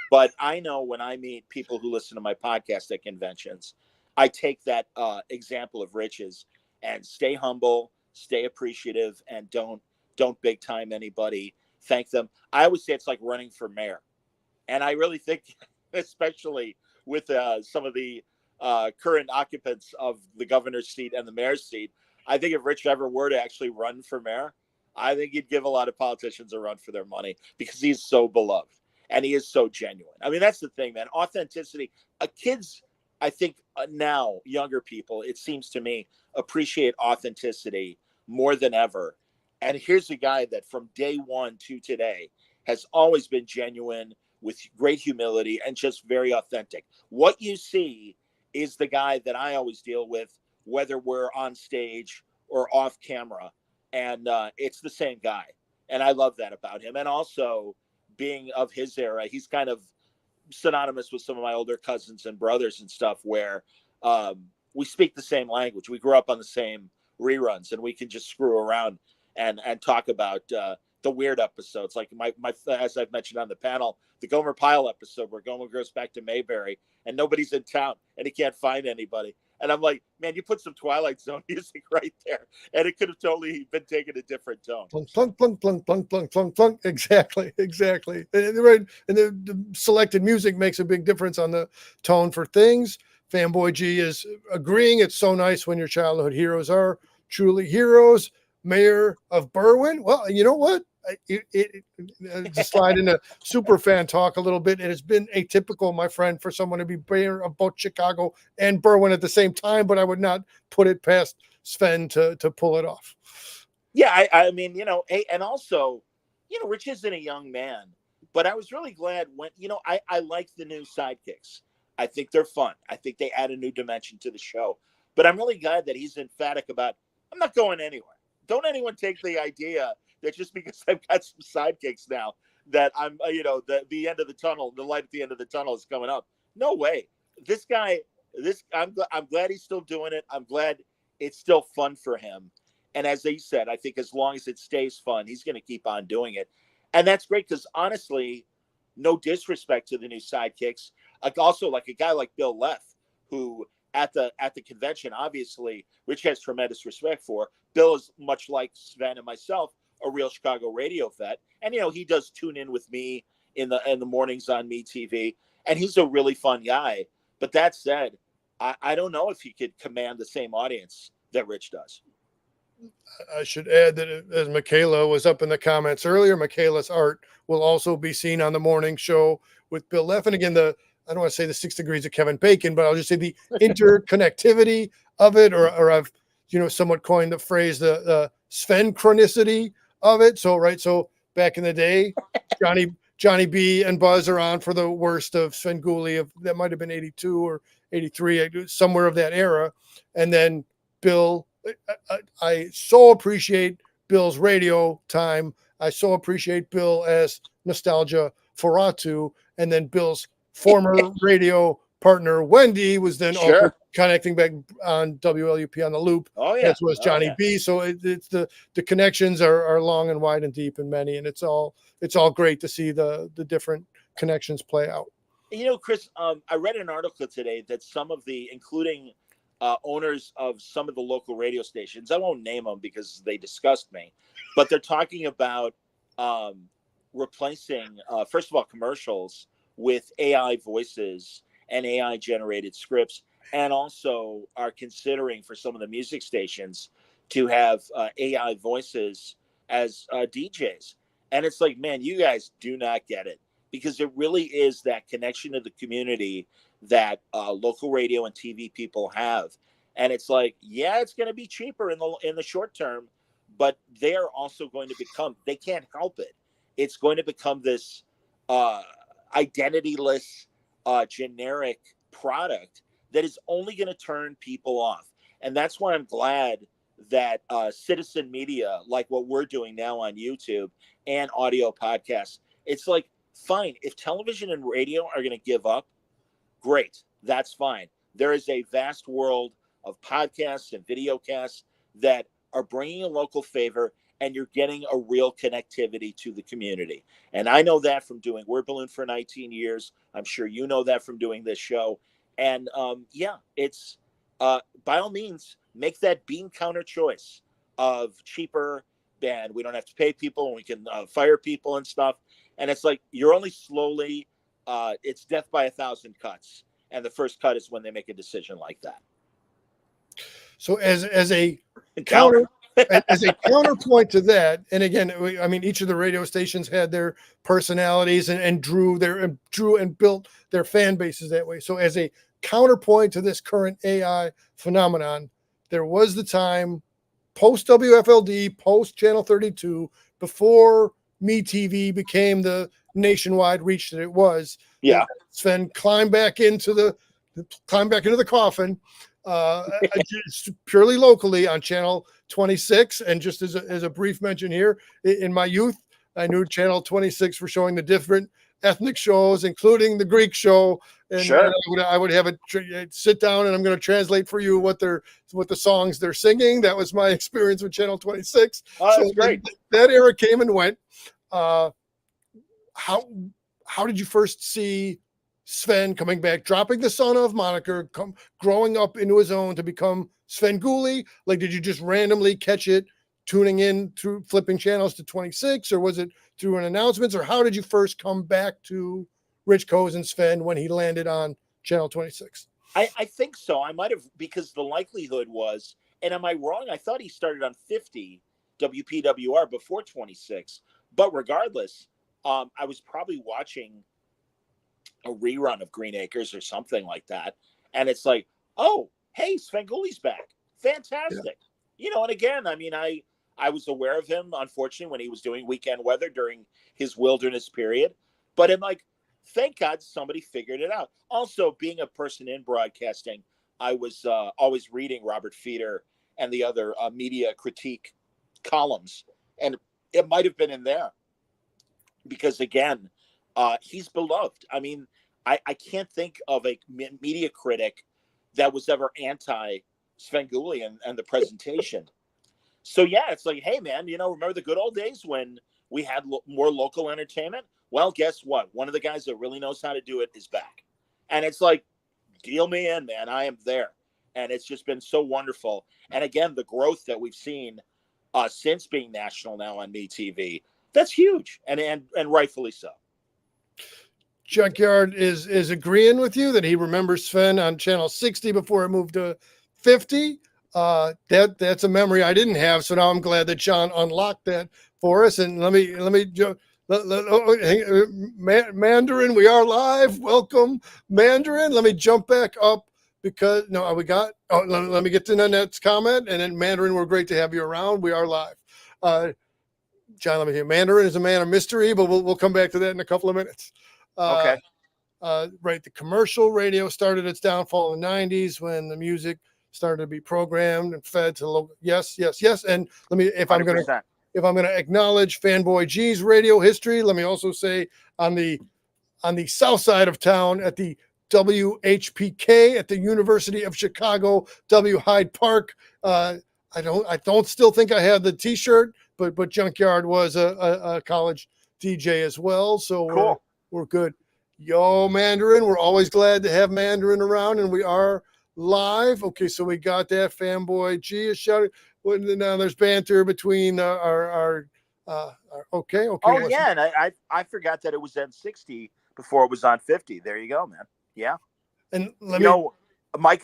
But I know when I meet people who listen to my podcast at conventions, I take that example of Rich's and stay humble, stay appreciative, and don't big time anybody. Thank them. I always say it's like running for mayor, and I really think, especially with some of the current occupants of the governor's seat and the mayor's seat, I think if Rich ever were to actually run for mayor, I think he'd give a lot of politicians a run for their money, because he's so beloved and he is so genuine. I mean, that's the thing, man. Authenticity. Kids, I think now, younger people, it seems to me, appreciate authenticity more than ever. And here's a guy that from day one to today has always been genuine, with great humility, and just very authentic. What you see is the guy that I always deal with, whether we're on stage or off camera. And it's the same guy. And I love that about him. And also, being of his era, he's kind of synonymous with some of my older cousins and brothers and stuff, where we speak the same language. We grew up on the same reruns, and we can just screw around and talk about the weird episodes, like my as I've mentioned on the panel, the Gomer Pyle episode where Gomer goes back to Mayberry and nobody's in town and he can't find anybody. And I'm like, man, you put some Twilight Zone music right there, and it could have totally been taken a different tone. Plunk, plunk, plunk, plunk, plunk, plunk, plunk, plunk. Exactly. And right, and the selected music makes a big difference on the tone for things. Fanboy G is agreeing. It's so nice when your childhood heroes are truly heroes. Mayor of Berwyn. Well, you know what? To slide into super fan talk a little bit, it has been atypical, my friend, for someone to be mayor of both Chicago and Berwyn at the same time, but I would not put it past Sven to pull it off. Yeah, I mean, hey, and also, Rich isn't a young man, but I was really glad when, I like the new sidekicks. I think they're fun. I think they add a new dimension to the show, but I'm really glad that he's emphatic about, I'm not going anywhere. Don't anyone take the idea that just because I've got some sidekicks now that I'm, the end of the tunnel, the light at the end of the tunnel is coming up. No way. This guy, I'm glad he's still doing it. I'm glad it's still fun for him. And as they said, I think as long as it stays fun, he's going to keep on doing it. And that's great because honestly, no disrespect to the new sidekicks. Also, like a guy like Bill Leff, who at the convention, obviously, Rich has tremendous respect for. Bill is much like Sven and myself, a real Chicago radio vet. And, he does tune in with me in the mornings on Me TV. And he's a really fun guy. But that said, I don't know if he could command the same audience that Rich does. I should add that, as Michaela was up in the comments earlier, Michaela's art will also be seen on the morning show with Bill Leff. And again, I don't want to say the 6 degrees of Kevin Bacon, but I'll just say the interconnectivity of it, or I've, somewhat coined the phrase, the Sven chronicity of it. So back in the day, Johnny B and Buzz are on for the worst of Svengoolie, that might have been 82 or 83, somewhere of that era. And then Bill, I so appreciate Bill's radio time. I so appreciate Bill as nostalgia Foratu, and then Bill's former radio partner Wendy was then also connecting back on WLUP on the Loop. Oh yeah, as was Johnny B. So it's the connections are long and wide and deep and many, and it's all great to see the different connections play out. Chris, I read an article today that some of the, including owners of some of the local radio stations, I won't name them because they disgust me, but they're talking about replacing, first of all, commercials with AI voices and AI generated scripts, and also are considering for some of the music stations to have AI voices as DJs. And it's like, man, you guys do not get it, because it really is that connection to the community that local radio and TV people have. And it's like, yeah, it's going to be cheaper in the short term, but they are also going to become, they can't help it. It's going to become this identityless, generic product that is only going to turn people off. And that's why I'm glad that citizen media, like what we're doing now on YouTube and audio podcasts, it's like, fine, if television and radio are going to give up, great, that's fine. There is a vast world of podcasts and videocasts that are bringing a local favor, and you're getting a real connectivity to the community. And I know that from doing Word Balloon for 19 years. I'm sure you know that from doing this show. And it's by all means, make that bean counter choice of cheaper, and we don't have to pay people, and we can fire people and stuff. And it's like, you're only slowly, it's death by 1,000 cuts. And the first cut is when they make a decision like that. So as a counter, as a counterpoint to that, and again, I mean, each of the radio stations had their personalities and drew and built their fan bases that way. So as a counterpoint to this current AI phenomenon, there was the time post WFLD, post Channel 32, before Me TV became the nationwide reach that it was. Yeah. Sven climbed back into the climb back into the coffin, just purely locally on channel 26. And just as a brief mention here, in my youth, I knew channel 26 for showing the different ethnic shows, including the Greek show. And Sure. I would have it sit down, and I'm going to translate for you what the songs they're singing. That was my experience with channel 26. Oh, So that's great. that era came and went. How did you first see Sven coming back, dropping the son of moniker, growing up into his own to become Svengoolie? Like, did you just randomly catch it tuning in through flipping channels to 26, or was it through an announcements, or how did you first come back to Rich Coes and Sven when he landed on channel 26? I think so. I might have, because the likelihood was, and am I wrong? I thought he started on 50 WPWR before 26. But regardless, I was probably watching a rerun of Green Acres or something like that. And it's like, oh, hey, Svengoolie's back. Fantastic. Yeah. And again, I mean, I was aware of him, unfortunately, when he was doing Weekend Weather during his wilderness period. But I'm like, thank God somebody figured it out. Also, being a person in broadcasting, I was always reading Robert Feeder and the other media critique columns. And it might have been in there because, again, he's beloved. I mean, I can't think of a media critic that was ever anti Svengoolie and the presentation. So, yeah, it's like, hey, man, remember the good old days when we had more local entertainment? Well, guess what? One of the guys that really knows how to do it is back. And it's like, deal me in, man. I am there. And it's just been so wonderful. And again, the growth that we've seen since being national now on MeTV, that's huge. And rightfully so. Junkyard is agreeing with you that he remembers Sven on channel 60 before it moved to 50. That's a memory I didn't have. So now I'm glad that John unlocked that for us. And let me Mandarin, we are live. Welcome, Mandarin. Let me jump back up because let me get to Nanette's comment, and then Mandarin, we're great to have you around. We are live. John, let me hear. Mandarin is a man of mystery, but we'll come back to that in a couple of minutes. Okay. Right. The commercial radio started its downfall in the 90s when the music started to be programmed and fed to local. Yes. And let me, if 100%. I'm going to acknowledge Fanboy G's radio history, let me also say on the south side of town at the WHPK at the University of Chicago, W Hyde Park. I don't still think I have the T-shirt, but Junkyard was a college DJ as well. So cool. We're good. Yo, Mandarin, we're always glad to have Mandarin around, and we are live. Okay, so we got that. Fanboy G is shouting. Now there's banter between our okay. Oh, yeah, and I forgot that it was on 60 before it was on 50. There you go, man. Yeah. And Mike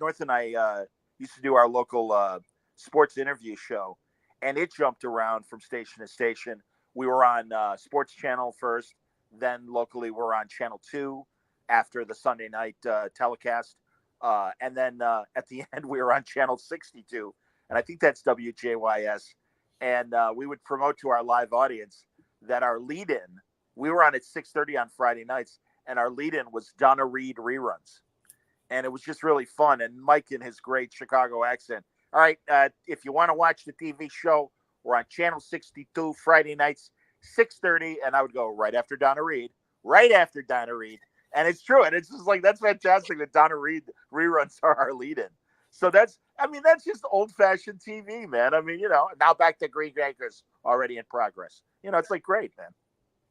North and I used to do our local sports interview show, and it jumped around from station to station. We were on Sports Channel first. Then locally, we're on Channel 2 after the Sunday night telecast. And then at the end, we were on Channel 62. And I think that's WJYS. And we would promote to our live audience that our lead-in, we were on at 6:30 on Friday nights, and our lead-in was Donna Reed reruns. And it was just really fun. And Mike, in his great Chicago accent, all right, if you want to watch the TV show, we're on Channel 62 Friday nights, 6:30, and I would go right after Donna Reed. And it's true. And it's just like, that's fantastic that Donna Reed reruns are our lead-in. So that's just old-fashioned TV, man. I mean, now back to Green Acres already in progress. It's like great, man.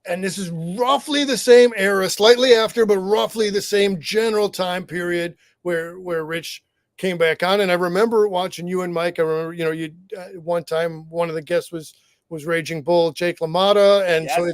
And this is roughly the same era, slightly after, but roughly the same general time period where Rich came back on. And I remember watching you and Mike. I remember, you one time, one of the guests was Raging Bull, Jake LaMotta. And yes. So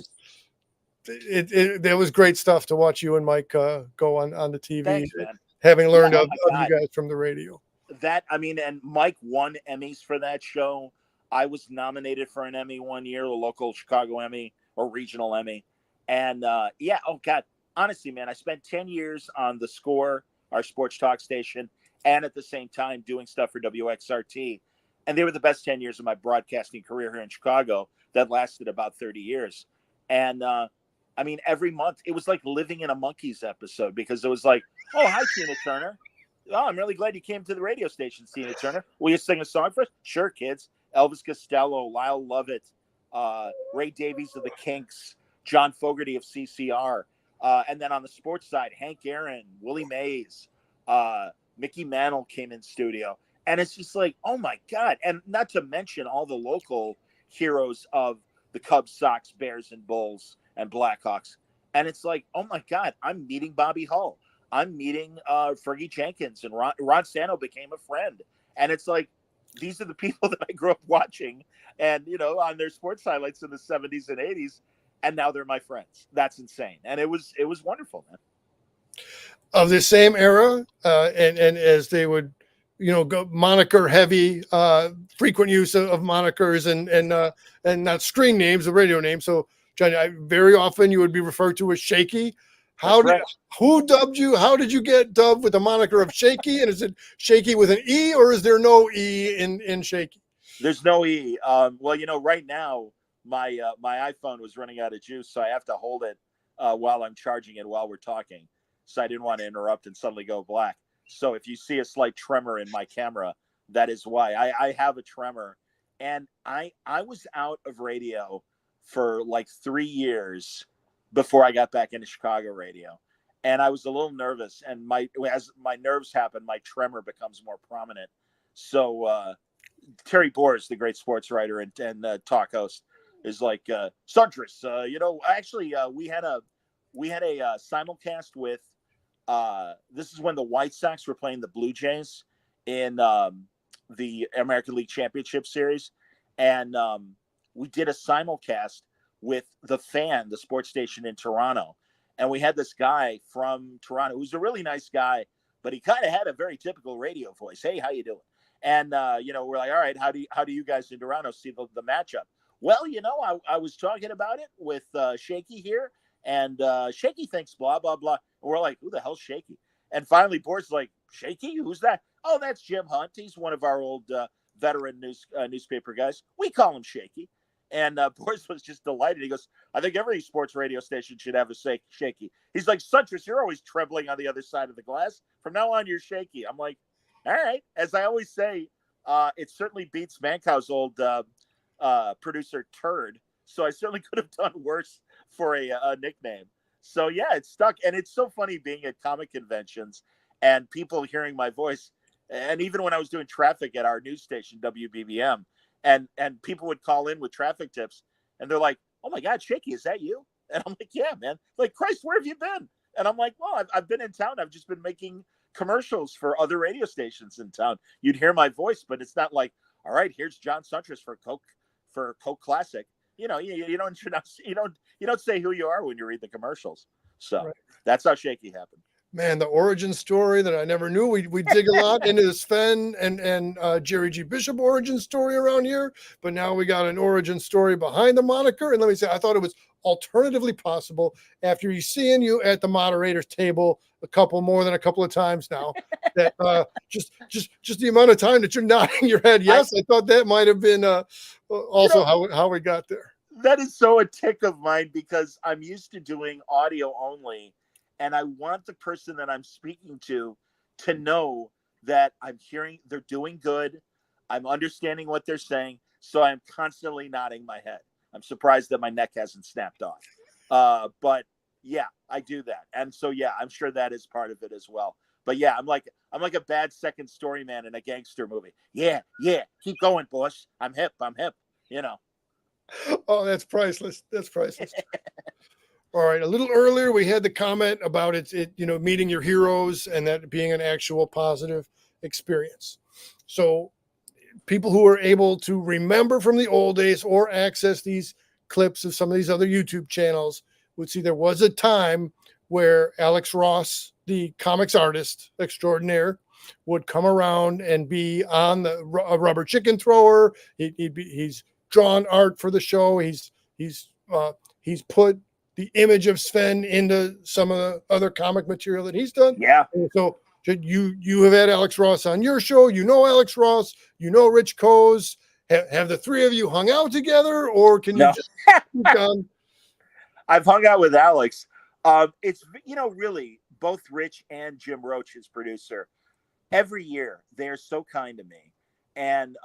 it was great stuff to watch you and Mike go on the TV. Thanks, man. Having learned of you guys from the radio. And Mike won Emmys for that show. I was nominated for an Emmy one year, a local Chicago Emmy or regional Emmy. And oh God, honestly, man, I spent 10 years on The Score, our sports talk station, and at the same time doing stuff for WXRT. And they were the best 10 years of my broadcasting career here in Chicago that lasted about 30 years. And every month it was like living in a Monkees episode, because it was like, Oh, hi, Tina Turner. Oh, I'm really glad you came to the radio station, Tina Turner. Will you sing a song for us? Sure, kids. Elvis Costello, Lyle Lovett, Ray Davies of the Kinks, John Fogerty of CCR. And then on the sports side, Hank Aaron, Willie Mays, Mickey Mantle came in studio. And it's just like, oh my God. And not to mention all the local heroes of the Cubs, Sox, Bears, and Bulls and Blackhawks. And it's like, oh my God, I'm meeting Bobby Hull. I'm meeting Fergie Jenkins, and Ron Santo became a friend. And it's like, these are the people that I grew up watching and, on their sports highlights in the 70s and 80s. And now they're my friends. That's insane. And it was wonderful, man. Of the same era, and as they would, go moniker heavy, frequent use of monikers and not screen names, the radio names. So, Johnny, very often you would be referred to as Shaky. Who dubbed you? How did you get dubbed with the moniker of Shaky? And is it Shaky with an E, or is there no E in Shaky? There's no E. Well, right now my iPhone was running out of juice, so I have to hold it while I'm charging it while we're talking. So I didn't want to interrupt and suddenly go black. So if you see a slight tremor in my camera, that is why. I have a tremor. And I was out of radio for like 3 years before I got back into Chicago radio. And I was a little nervous. And as my nerves happen, my tremor becomes more prominent. So Terry Boers, the great sports writer and talk host, is like, Siuntres, actually we had a simulcast with, this is when the White Sox were playing the Blue Jays in the American League Championship Series. And we did a simulcast with The Fan, the sports station in Toronto. And we had this guy from Toronto who's a really nice guy, but he kind of had a very typical radio voice. Hey, how you doing? And, we're like, all right, how do you guys in Toronto see the matchup? Well, I was talking about it with Shaky here, and Shaky thinks blah, blah, blah. And we're like, who the hell's Shaky? And finally, Boris like, Shaky? Who's that? Oh, that's Jim Hunt. He's one of our old veteran newspaper guys. We call him Shaky. And Boris was just delighted. He goes, I think every sports radio station should have a Shaky. He's like, Siuntres, you're always trembling on the other side of the glass. From now on, you're Shaky. I'm like, all right. As I always say, it certainly beats Mancow's old producer Turd. So I certainly could have done worse for a nickname. So yeah, it stuck. And it's so funny being at comic conventions and people hearing my voice. And even when I was doing traffic at our news station, WBBM, and people would call in with traffic tips and they're like, oh my God, Shaky, is that you? And I'm like, yeah, man. Like, Christ, where have you been? And I'm like, well, I've been in town. I've just been making commercials for other radio stations in town. You'd hear my voice, but it's not like, all right, here's John Siuntres for Coke Classic. You don't say who you are when you read the commercials. So right. That's how Shaky happened. Man, the origin story that I never knew. We dig a lot into the Sven and Jerry G. Bishop origin story around here, but now we got an origin story behind the moniker. And let me say, I thought it was alternatively possible after seeing you at the moderator's table more than a couple of times now. That just the amount of time that you're nodding your head. Yes, I thought that might have been also how we got there. That is so a tick of mine because I'm used to doing audio only. And I want the person that I'm speaking to know that I'm hearing they're doing good. I'm understanding what they're saying. So I'm constantly nodding my head. I'm surprised that my neck hasn't snapped off. But yeah, I do that. And so, yeah, I'm sure that is part of it as well. But yeah, I'm like a bad second story man in a gangster movie. Yeah. Keep going, boss. I'm hip. Oh, that's priceless. All right. A little earlier, we had the comment about it, meeting your heroes and that being an actual positive experience. So people who are able to remember from the old days or access these clips of some of these other YouTube channels would see there was a time where Alex Ross, the comics artist extraordinaire, would come around and be on a rubber chicken thrower. He's drawn art for the show. He's put the image of Sven into some of the other comic material that he's done. Yeah. And so you have had Alex Ross on your show. Alex Ross. Rich Coase. Have the three of you hung out together, or can you just keep on? I've hung out with Alex. It's really both Rich and Jim Roach, his producer, every year they are so kind to me. And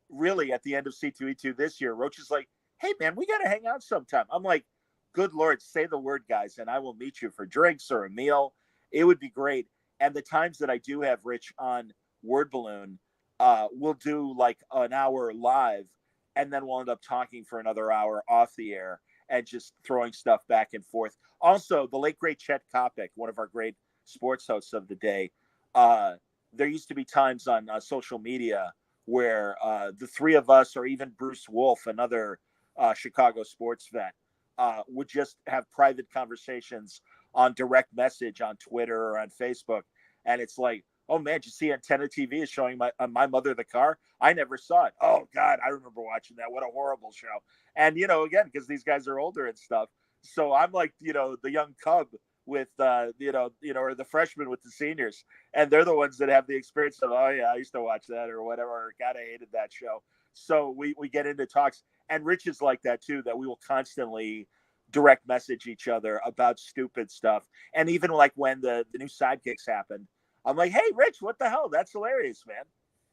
really, at the end of C2E2 this year, Roach is like, "Hey man, we got to hang out sometime." I'm like, "Good Lord, say the word, guys, and I will meet you for drinks or a meal. It would be great." And the times that I do have Rich on Word Balloon, we'll do like an hour live, and then we'll end up talking for another hour off the air and just throwing stuff back and forth. Also, the late great Chet Kopic, one of our great sports hosts of the day, there used to be times on social media where the three of us, or even Bruce Wolf, another Chicago sports vet, would just have private conversations on direct message on Twitter or on Facebook. And it's like, "Oh man, did you see Antenna TV is showing my mother the car? I never saw it. Oh God, I remember watching that. What a horrible show." And again, because these guys are older and stuff, so I'm like, the young cub with or the freshman with the seniors, and they're the ones that have the experience of, "Oh yeah, I used to watch that," or whatever, or "God, I hated that show." So we get into talks, and Rich is like that too, that we will constantly direct message each other about stupid stuff. And even like when the new Sidekicks happened, I'm like, "Hey Rich, what the hell? That's hilarious, man."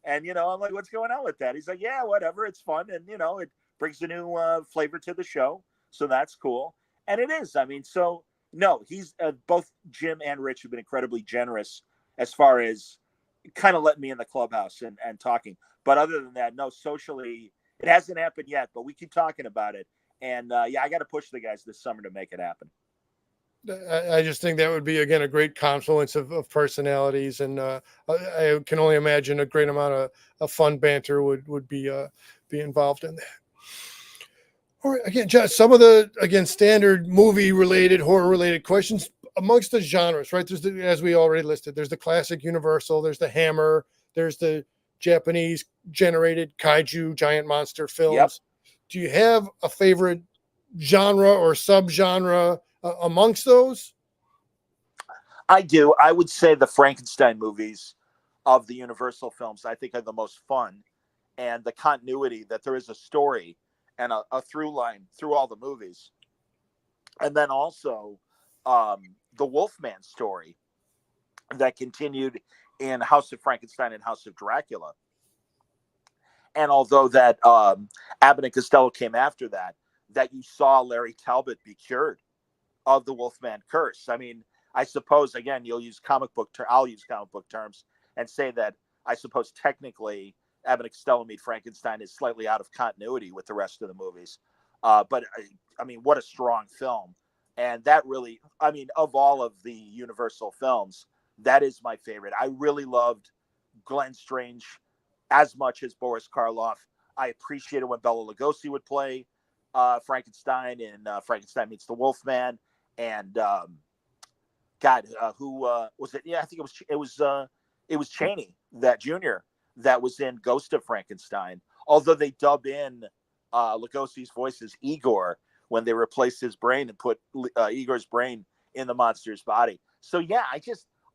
And I'm like, "What's going on with that?" He's like, "Yeah, whatever, it's fun, and it brings a new flavor to the show, so that's cool." And it is, I mean, so no, he's both Jim and Rich have been incredibly generous as far as kind of letting me in the clubhouse and talking. But other than that, no, socially, it hasn't happened yet, but we keep talking about it. And yeah, I got to push the guys this summer to make it happen. I just think that would be, again, a great confluence of personalities. And I can only imagine a great amount of fun banter would be involved in that. All right, again, John, some of the, again, standard movie-related, horror-related questions amongst the genres, right? There's as we already listed, there's the classic Universal, there's the Hammer, there's the Japanese-generated kaiju giant monster films. Yep. Do you have a favorite genre or subgenre amongst those? I do. I would say the Frankenstein movies of the Universal films, I think, are the most fun, and the continuity that there is a story and a through line through all the movies. And then also the Wolfman story that continued in House of Frankenstein and House of Dracula. And although that Abbott and Costello came after that you saw Larry Talbot be cured of the Wolfman curse. I mean, I suppose, again, I'll use comic book terms and say that I suppose technically Abbott and Costello Meet Frankenstein is slightly out of continuity with the rest of the movies. But I mean, what a strong film. And that really, I mean, of all of the Universal films, that is my favorite. I really loved Glenn Strange as much as Boris Karloff. I appreciated when Bela Lugosi would play Frankenstein in Frankenstein Meets the Wolfman. And God, who was it? Yeah, I think it was Chaney, that Junior, that was in Ghost of Frankenstein. Although they dub in Lugosi's voice as Igor when they replaced his brain and put Igor's brain in the monster's body. So yeah,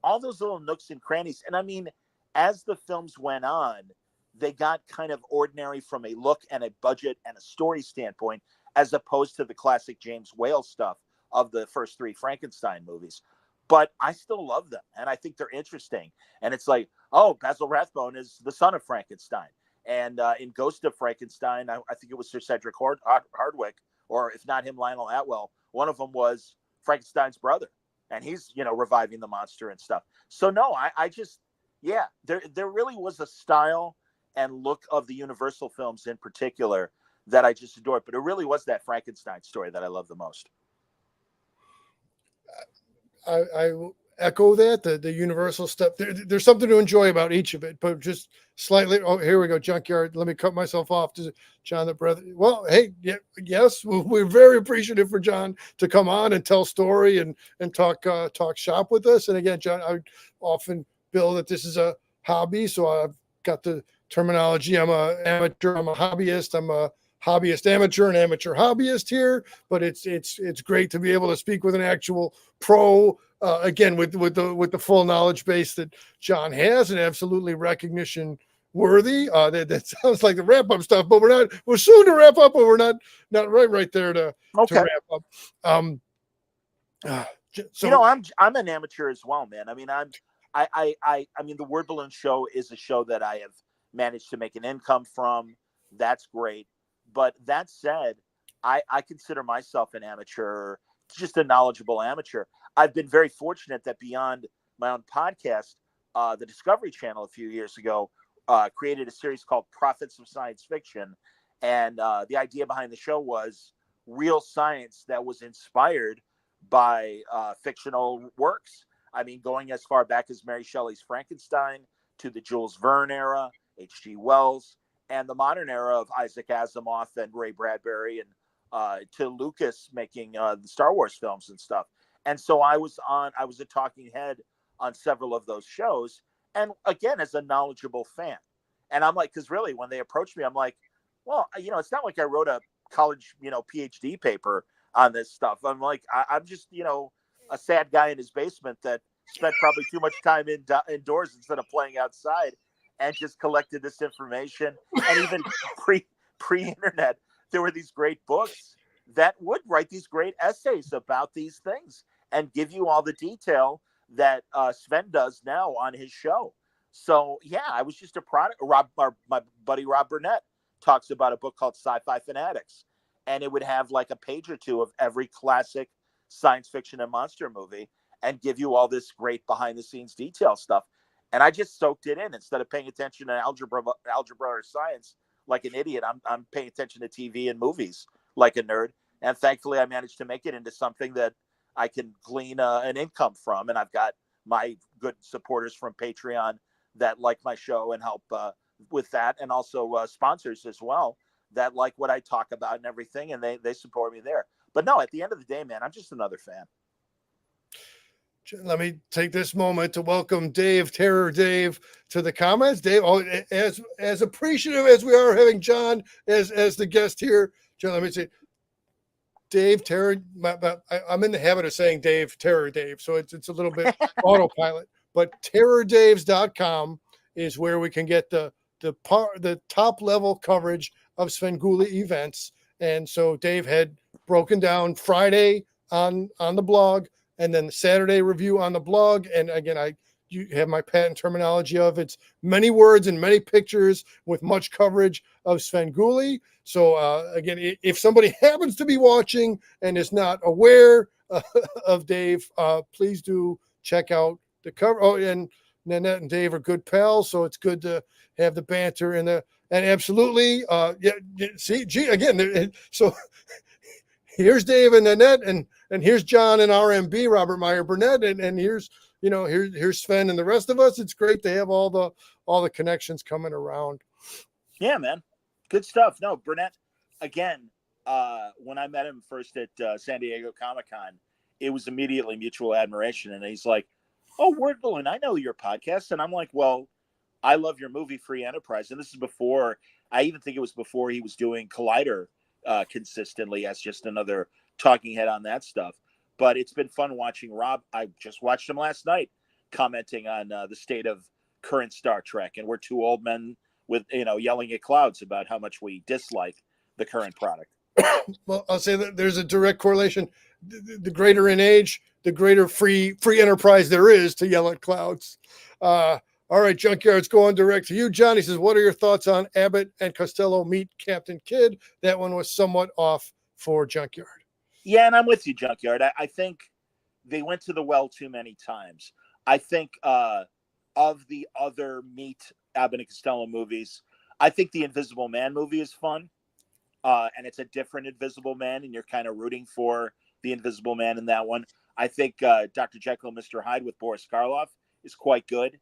all those little nooks and crannies. And I mean, as the films went on, they got kind of ordinary from a look and a budget and a story standpoint, as opposed to the classic James Whale stuff of the first three Frankenstein movies. But I still love them, and I think they're interesting. And it's like, oh, Basil Rathbone is the son of Frankenstein. And in Ghost of Frankenstein, I think it was Sir Cedric Hardwicke, or if not him, Lionel Atwell. One of them was Frankenstein's brother, and he's, reviving the monster and stuff. So no, I just, yeah, there really was a style and look of the Universal films in particular that I just adored. But it really was that Frankenstein story that I love the most. I echo that, the Universal stuff. There's something to enjoy about each of it, but just slightly. Oh, here we go, Junkyard. Let me cut myself off to John the brother. Well, hey, yes, we're very appreciative for John to come on and tell story and talk shop with us. And again, John, I often bill that this is a hobby, so I've got the terminology. I'm a amateur. I'm a hobbyist. I'm a hobbyist amateur and amateur hobbyist here, but it's great to be able to speak with an actual pro, again, with the full knowledge base that John has, and absolutely recognition worthy. That sounds like the wrap up stuff, but we're soon to wrap up, but we're not right there to wrap up. So I'm an amateur as well, man. I mean, I mean, the Word Balloon Show is a show that I have managed to make an income from. That's great. But that said, I consider myself an amateur, just a knowledgeable amateur. I've been very fortunate that beyond my own podcast, the Discovery Channel a few years ago created a series called Prophets of Science Fiction. And the idea behind the show was real science that was inspired by fictional works. I mean, going as far back as Mary Shelley's Frankenstein to the Jules Verne era, H.G. Wells, and the modern era of Isaac Asimov and Ray Bradbury, and to Lucas making the Star Wars films and stuff. And so I was a talking head on several of those shows. And again, as a knowledgeable fan. And I'm like, because really, when they approached me, I'm like, well, it's not like I wrote a college, PhD paper on this stuff. I'm like, I'm just, a sad guy in his basement that spent probably too much time indoors instead of playing outside, and just collected this information. And even pre-internet, there were these great books that would write these great essays about these things and give you all the detail that Sven does now on his show. So yeah, I was just a product. My buddy Rob Burnett talks about a book called Sci-Fi Fanatics, and it would have like a page or two of every classic science fiction and monster movie, and give you all this great behind the scenes detail stuff. And I just soaked it in instead of paying attention to algebra or science like an idiot. I'm paying attention to TV and movies like a nerd. And thankfully, I managed to make it into something that I can glean an income from. And I've got my good supporters from Patreon that like my show and help with that, and also sponsors as well that like what I talk about and everything, and they support me there. But no, at the end of the day, man, I'm just another fan. Let me take this moment to welcome Dave, Terror Dave, to the comments. Dave, as appreciative as we are having John as the guest here, John, let me say, Dave, Terror, I'm in the habit of saying Dave, Terror Dave, so it's a little bit autopilot. But terrordaves.com is where we can get the top level coverage of Svengoolie events. And so Dave had broken down Friday on the blog, and then the Saturday review on the blog. And again, you have my patent terminology of it's many words and many pictures with much coverage of Svengoolie. So again, if somebody happens to be watching and is not aware of Dave, please do check out the cover. Oh, and Nanette and Dave are good pals, so it's good to have the banter and absolutely, see, again, so here's Dave and Nanette, and here's John and RMB, Robert Meyer Burnett, and here's Sven and the rest of us. It's great to have all the connections coming around. Yeah, man, good stuff. No, Burnett, again, when I met him first at San Diego Comic-Con, it was immediately mutual admiration, and he's like, "Oh, Word Balloon, I know your podcast," and I'm like, "Well, I love your movie Free Enterprise," and this is before, I even think it was before he was doing Collider consistently as just another talking head on that stuff. But it's been fun watching Rob. I just watched him last night commenting on the state of current Star Trek, and we're two old men with yelling at clouds about how much we dislike the current product. Well, I'll say that there's a direct correlation. The greater in age, the greater free enterprise there is to yell at clouds. All right, Junkyard's going direct to you, John. He says, what are your thoughts on Abbott and Costello meet Captain Kidd? That one was somewhat off for Junkyard. Yeah, and I'm with you, Junkyard. I think they went to the well too many times. I think of the other meet Abbott and Costello movies, I think the Invisible Man movie is fun. And it's a different Invisible Man, and you're kind of rooting for the Invisible Man in that one. I think Dr. Jekyll and Mr. Hyde with Boris Karloff is quite good.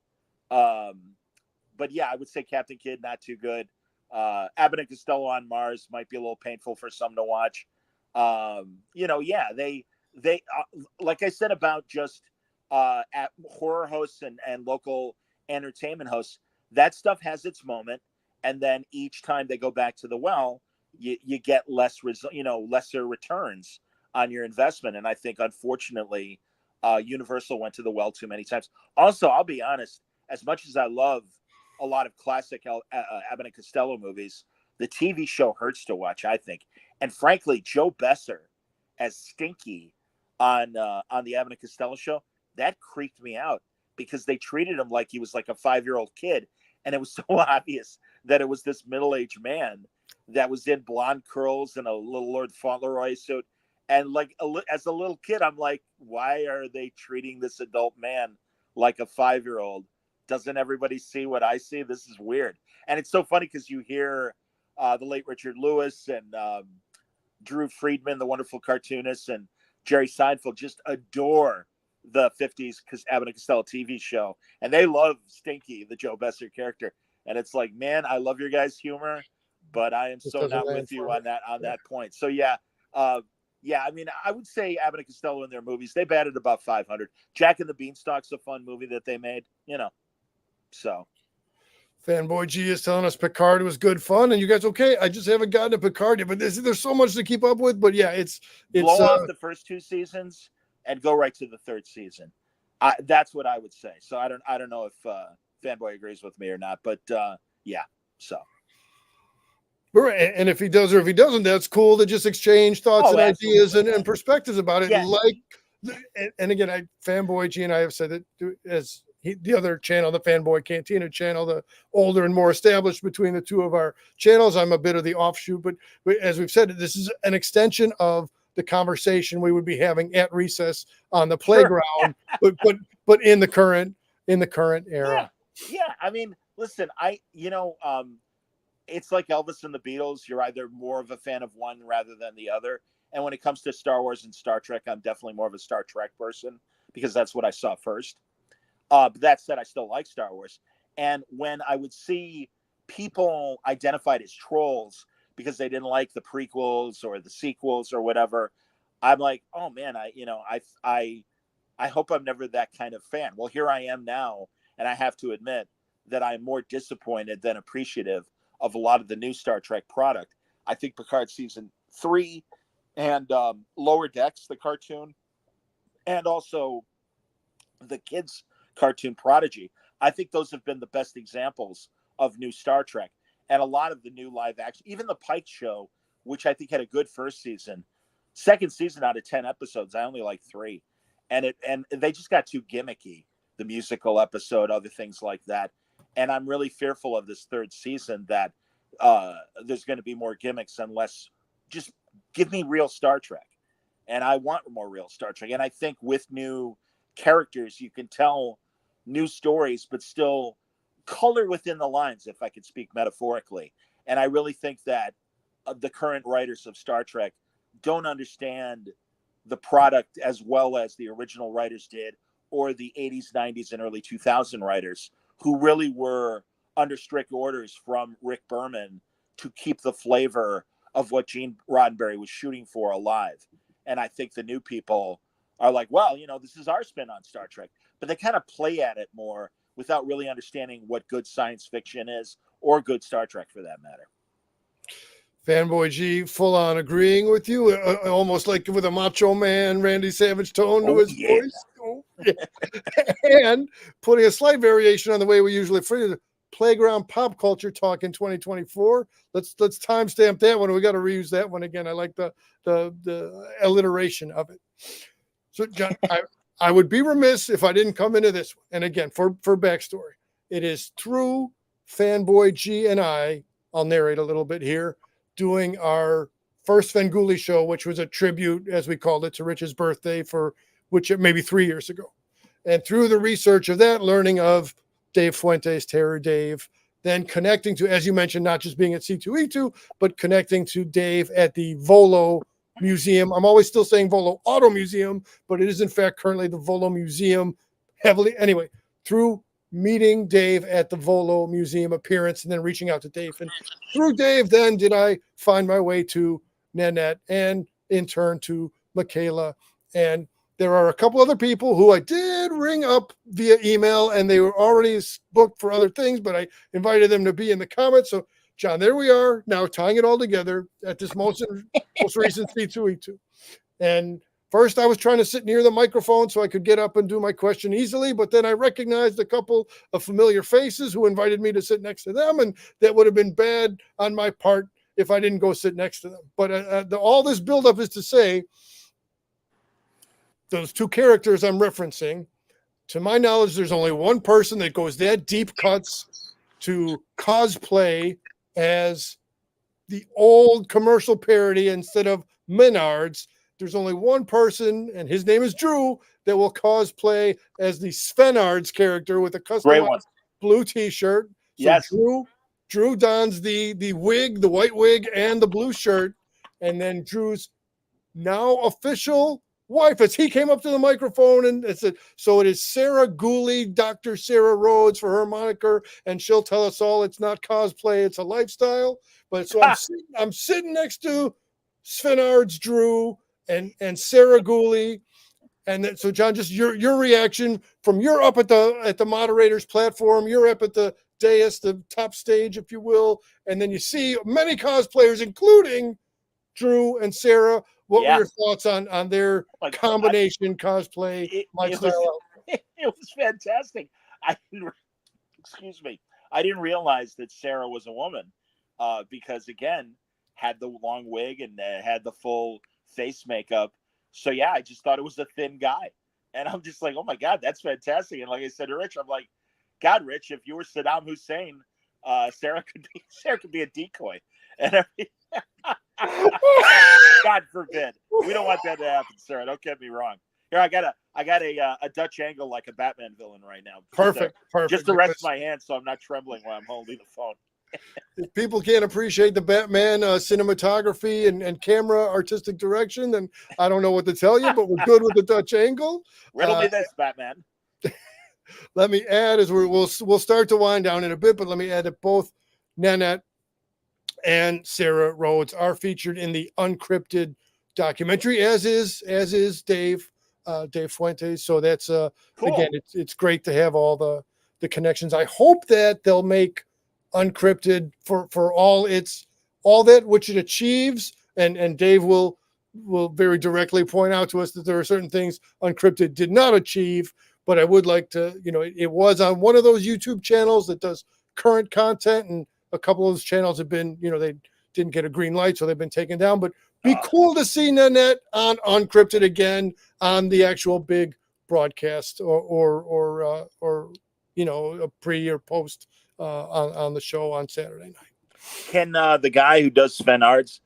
But yeah, I would say Captain Kidd, not too good. Abbott and Costello on Mars might be a little painful for some to watch. Yeah, they like I said about just at horror hosts and local entertainment hosts, that stuff has its moment. And then each time they go back to the well, you get lesser returns on your investment. And I think, unfortunately, Universal went to the well too many times. Also, I'll be honest, as much as I love a lot of classic Abbott and Costello movies, the TV show hurts to watch, I think. And frankly, Joe Besser as Stinky on the Abbott and Costello show, that creeped me out because they treated him like he was like a 5-year-old kid, and it was so obvious that it was this middle-aged man that was in blonde curls and a little Lord Fauntleroy suit. And like as a little kid, I'm like, why are they treating this adult man like a 5-year-old? Doesn't everybody see what I see? This is weird. And it's so funny because you hear the late Richard Lewis and Drew Friedman, the wonderful cartoonist, and Jerry Seinfeld just adore the 50s Abbott and Costello TV show. And they love Stinky, the Joe Besser character. And it's like, man, I love your guys' humor, but I am so not with you on that point. So yeah, I mean, I would say Abbott and Costello in their movies, they batted about 500. Jack and the Beanstalk's a fun movie that they made, so. Fanboy G is telling us Picard was good fun, and you guys okay? I just haven't gotten to Picard yet, but there's so much to keep up with. But yeah, it's blow off the first 2 seasons and go right to the 3rd season. That's what I would say. So I don't know if Fanboy agrees with me or not, but yeah. So. Right. And if he does or if he doesn't, that's cool to just exchange thoughts and ideas and perspectives about it. Yeah. And again, Fanboy G and I have said that as the other channel, the Fanboy Cantina channel, the older and more established between the two of our channels. I'm a bit of the offshoot, but as we've said, this is an extension of the conversation we would be having at recess on the playground, sure. but in the current era. Yeah. I mean, listen, it's like Elvis and the Beatles. You're either more of a fan of one rather than the other. And when it comes to Star Wars and Star Trek, I'm definitely more of a Star Trek person because that's what I saw first. But that said, I still like Star Wars. And when I would see people identified as trolls because they didn't like the prequels or the sequels or whatever, I'm like, oh man, I hope I'm never that kind of fan. Well, here I am now, and I have to admit that I'm more disappointed than appreciative of a lot of the new Star Trek product. I think Picard season 3 and Lower Decks, the cartoon, and also the kids' cartoon Prodigy, I think those have been the best examples of new Star Trek. And a lot of the new live action, even the Pike show, which I think had a good first season, second season out of 10 episodes, I only like 3. And they just got too gimmicky, the musical episode, other things like that. And I'm really fearful of this 3rd season that there's going to be more gimmicks unless just give me real Star Trek. And I want more real Star Trek. And I think with new characters, you can tell new stories, but still color within the lines, if I could speak metaphorically. And I really think that the current writers of Star Trek don't understand the product as well as the original writers did, or the 80s, 90s, and early 2000 writers who really were under strict orders from Rick Berman to keep the flavor of what Gene Roddenberry was shooting for alive. And I think the new people are like, well, this is our spin on Star Trek. But they kind of play at it more without really understanding what good science fiction is or good Star Trek for that matter. Fanboy G, full on agreeing with you, almost like with a Macho Man, Randy Savage tone to his voice. Oh, yeah. And putting a slight variation on the way we usually phrase it, playground pop culture talk in 2024. Let's timestamp that one. We got to reuse that one again. I like the alliteration of it. So, John, I would be remiss if I didn't come into this one. And again, for backstory, it is through Fanboy G and I'll narrate a little bit here, doing our first Svengoolie show, which was a tribute, as we called it, to Rich's birthday, which maybe 3 years ago. And through the research of that, learning of Dave Fuentes, Terror Dave, then connecting to, as you mentioned, not just being at C2E2, but connecting to Dave at the Volo Museum. I'm always still saying Volo Auto Museum, but it is in fact currently the Volo Museum heavily. Anyway, through meeting Dave at the Volo Museum appearance and then reaching out to Dave. And through Dave, then did I find my way to Nanette and in turn to Michaela. And there are a couple other people who I did ring up via email and they were already booked for other things, but I invited them to be in the comments. So John, there we are now tying it all together at this most recent C2E2. And first I was trying to sit near the microphone so I could get up and do my question easily, but then I recognized a couple of familiar faces who invited me to sit next to them, and that would have been bad on my part if I didn't go sit next to them. But all this buildup is to say, those two characters I'm referencing, to my knowledge, there's only one person that goes that deep cuts to cosplay as the old commercial parody instead of Menards. There's only one person, and his name is Drew, that will cosplay as the Svenards character with a Great one. customized blue T-shirt. So Yes. Drew dons the wig, the white wig, and the blue shirt, and then Drew's now official wife, as he came up to the microphone and said, so it is Sarah Gooley, Dr. Sarah Rhodes for her moniker, and she'll tell us all it's not cosplay, it's a lifestyle. But so I'm sitting next to Svenards Drew and Sarah Gooley. And then, so John, just your reaction from you're up at the moderator's platform, you're up at the dais, the top stage, if you will, and then you see many cosplayers, including Drew and Sarah. What were your thoughts on their combination cosplay lifestyle? It was fantastic. Excuse me. I didn't realize that Sarah was a woman because, again, had the long wig and had the full face makeup. So, yeah, I just thought it was a thin guy. And I'm just like, oh, my God, that's fantastic. And like I said to Rich, I'm like, God, Rich, if you were Saddam Hussein, Sarah could be a decoy. And God forbid. We don't want that to happen, Sarah. Don't get me wrong. Here, I got a Dutch angle like a Batman villain right now. Perfect. Just to rest my hands so I'm not trembling while I'm holding the phone. If people can't appreciate the Batman cinematography and camera artistic direction, then I don't know what to tell you, but we're good with the Dutch angle. Riddle me this, Batman. Let me add, as we'll start to wind down in a bit, but let me add that both Nanette and Sarah Rhodes are featured in the Uncrypted documentary, as is Dave Fuentes. So that's cool. Again, it's great to have all the connections. I hope that they'll make Uncrypted for all that which it achieves, and Dave will very directly point out to us that there are certain things Uncrypted did not achieve. But I would like to, it was on one of those YouTube channels that does current content, and a couple of those channels have been, they didn't get a green light, so they've been taken down. But be cool to see Nanette on Uncrypted again on the actual big broadcast or a pre or post on the show on Saturday night. Can the guy who does Svenards,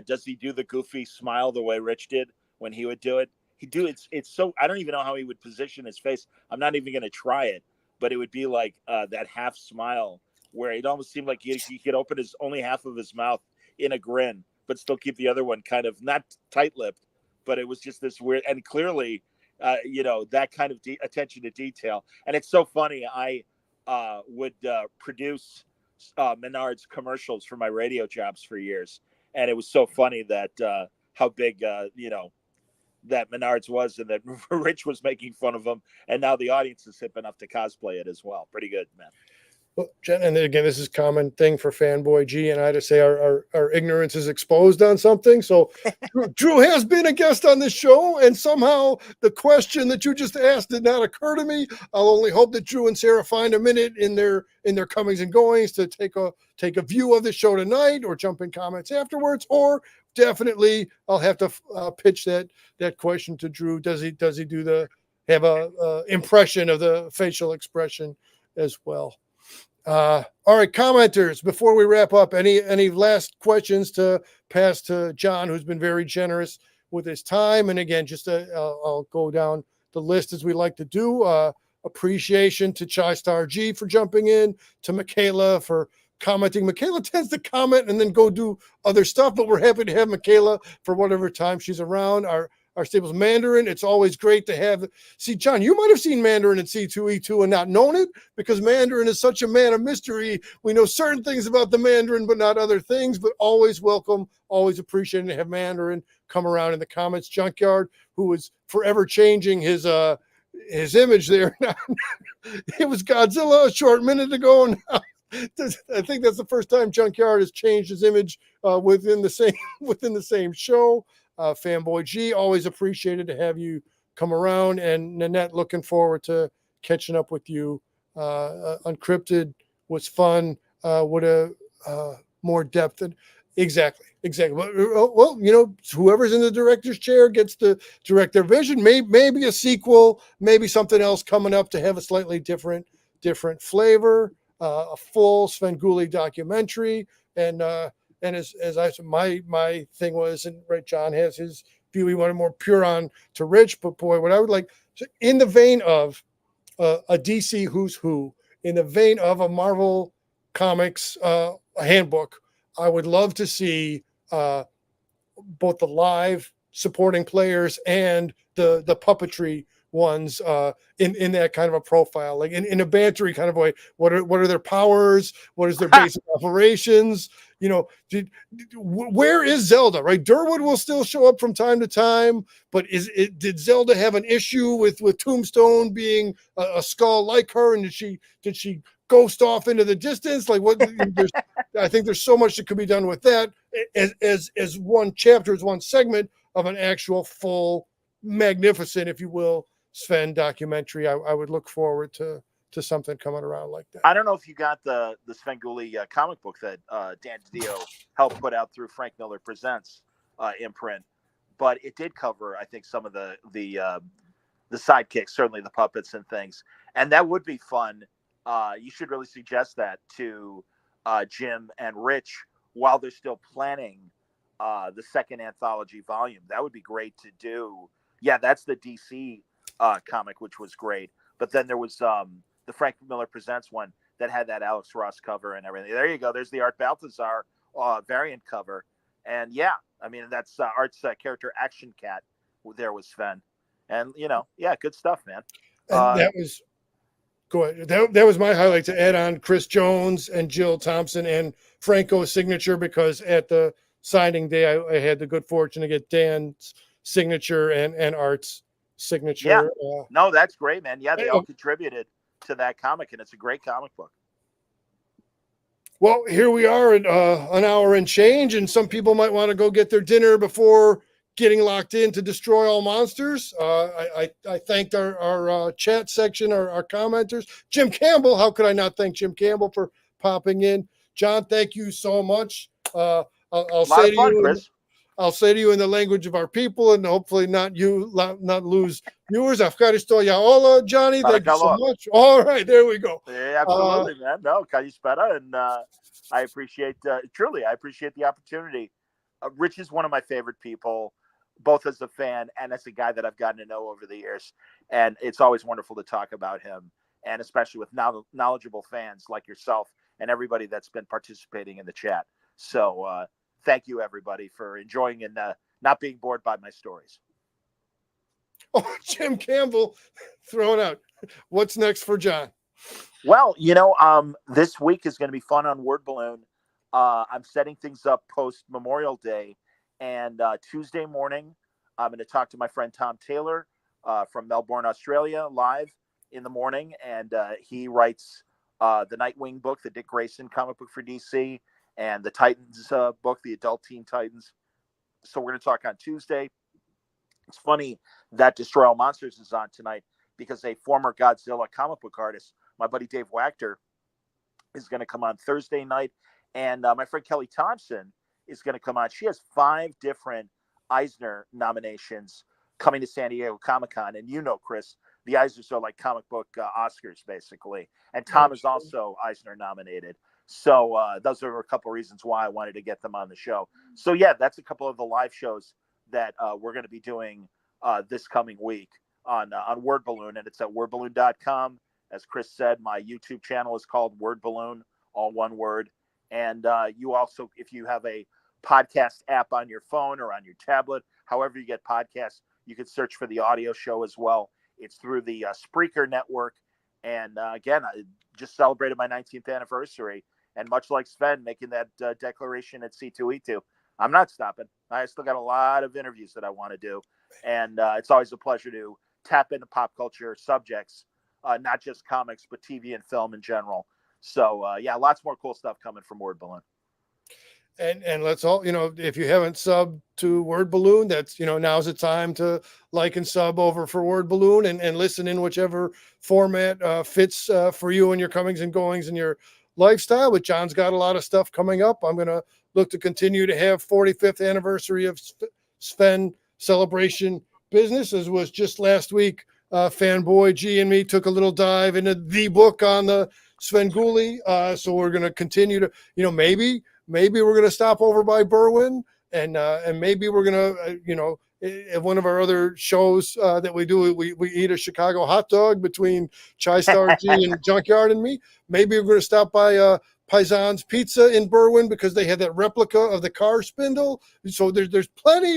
does he do the goofy smile the way Rich did when he would do it? It's so, I don't even know how he would position his face. I'm not even going to try it, but it would be like that half smile where it almost seemed like he could open only half of his mouth in a grin, but still keep the other one kind of not tight-lipped, but it was just this weird, and clearly, that kind of attention to detail. And it's so funny. I would produce Menards commercials for my radio jobs for years. And it was so funny that how big, that Menards was, and that Rich was making fun of him, and now the audience is hip enough to cosplay it as well. Pretty good, man. Well, Jen, and again, this is a common thing for Fanboy G and I to say our ignorance is exposed on something. So Drew has been a guest on this show, and somehow the question that you just asked did not occur to me. I'll only hope that Drew and Sarah find a minute in their comings and goings to take a view of the show tonight, or jump in comments afterwards, or definitely I'll have to pitch that question to Drew. Does he have a impression of the facial expression as well? All right, commenters, before we wrap up, any last questions to pass to John, who's been very generous with his time? And again, just I'll go down the list as we like to do. Appreciation to Chai Star G for jumping in, to Michaela for commenting. Michaela tends to comment and then go do other stuff, but we're happy to have Michaela for whatever time she's around. Our Staples Mandarin, it's always great to have. See, John, you might have seen Mandarin at C2E2 and not known it, because Mandarin is such a man of mystery. We know certain things about the Mandarin, but not other things. But always welcome, always appreciating to have Mandarin come around in the comments. Junkyard, who is forever changing his image there. It was Godzilla a short minute ago, and now I think that's the first time Junkyard has changed his image within the same show. Fanboy G, always appreciated to have you come around, and Nanette, looking forward to catching up with you. Uncrypted was fun with a more depth, and Exactly. Well, whoever's in the director's chair gets to direct their vision. Maybe a sequel, maybe something else coming up to have a slightly different flavor. A full Svengoolie documentary, and as I said, my thing was, and right, John has his view. He wanted more pure on to Rich, but boy, what I would like, in the vein of a DC Who's Who, in the vein of a Marvel Comics handbook, I would love to see uh, both the live supporting players and the puppetry ones in that kind of a profile, like in a bantery kind of way. What are their powers? What is their basic operations? Where is Zelda? Right, Durwood will still show up from time to time, but did Zelda have an issue with Tombstone being a skull like her, and did she ghost off into the distance? Like what? I think there's so much that could be done with that as one chapter, as one segment of an actual full, magnificent, if you will, Sven documentary. I would look forward to something coming around like that. I don't know if you got the Svengoolie comic book that Dan DiDio helped put out through Frank Miller Presents imprint, but it did cover, I think, some of the sidekicks, certainly the puppets and things, and that would be fun. You should really suggest that to Jim and Rich while they're still planning the second anthology volume. That would be great to do. Yeah, that's the DC comic, which was great. But then there was the Frank Miller Presents one that had that Alex Ross cover and everything. There you go. There's the Art Balthazar variant cover. And yeah, I mean, that's Art's character Action Cat there with Sven. And, yeah, good stuff, man. And that was... Go ahead. That was my highlight, to add on Chris Jones and Jill Thompson and Franco's signature, because at the signing day, I had the good fortune to get Dan's signature and Art's signature. Yeah. No, that's great, man. Yeah, they all contributed to that comic, and it's a great comic book. Well, here we are at an hour and change, and some people might want to go get their dinner before getting locked in to destroy all monsters. I thanked our chat section, our commenters. Jim Campbell, how could I not thank Jim Campbell for popping in? John, thank you so much. I'll say to you in the language of our people, and hopefully not lose viewers. Ευχαριστώ για όλα, Johnny. Thank you so much. All right, there we go. Yeah, absolutely, man. No, Kalispera, and I appreciate truly. I appreciate the opportunity. Rich is one of my favorite people, both as a fan and as a guy that I've gotten to know over the years. And it's always wonderful to talk about him, and especially with knowledgeable fans like yourself and everybody that's been participating in the chat. So thank you, everybody, for enjoying and not being bored by my stories. Oh, Jim Campbell throwing out. What's next for John? Well, this week is going to be fun on Word Balloon. I'm setting things up post Memorial Day. And Tuesday morning, I'm going to talk to my friend Tom Taylor from Melbourne, Australia, live in the morning. And he writes the Nightwing book, the Dick Grayson comic book for DC, and the Titans book, the Adult Teen Titans. So we're going to talk on Tuesday. It's funny that Destroy All Monsters is on tonight, because a former Godzilla comic book artist, my buddy Dave Wachter, is going to come on Thursday night. And my friend Kelly Thompson is going to come on. She has 5 different Eisner nominations coming to San Diego Comic-Con. And Chris, the Eisners are like comic book Oscars, basically. And Tom is also Eisner nominated. So those are a couple of reasons why I wanted to get them on the show. So, yeah, that's a couple of the live shows that we're going to be doing this coming week on Word Balloon. And it's at wordballoon.com. As Chris said, my YouTube channel is called Word Balloon, all one word. And you also, if you have a podcast app on your phone or on your tablet, however you get podcasts, you can search for the audio show as well. It's through the Spreaker network. And again, I just celebrated my 19th anniversary. And much like Sven making that declaration at C2E2, I'm not stopping. I still got a lot of interviews that I want to do. And it's always a pleasure to tap into pop culture subjects, not just comics, but TV and film in general. So, yeah, lots more cool stuff coming from Word Balloon. And let's all, if you haven't subbed to Word Balloon, that's, now's the time to like and sub over for Word Balloon and listen in whichever format fits for you and your comings and goings and your lifestyle. But John's got a lot of stuff coming up. I'm going to look to continue to have 45th anniversary of Sven celebration business, as was just last week. Fanboy G and me took a little dive into the book on the Svengoolie. So we're going to continue to, maybe we're going to stop over by Berwyn, and maybe we're going to, at one of our other shows that we do, we eat a Chicago hot dog between Chai Star G and Junkyard and me. Maybe we're going to stop by Paisan's Pizza in Berwyn, because they had that replica of the car spindle. So there's plenty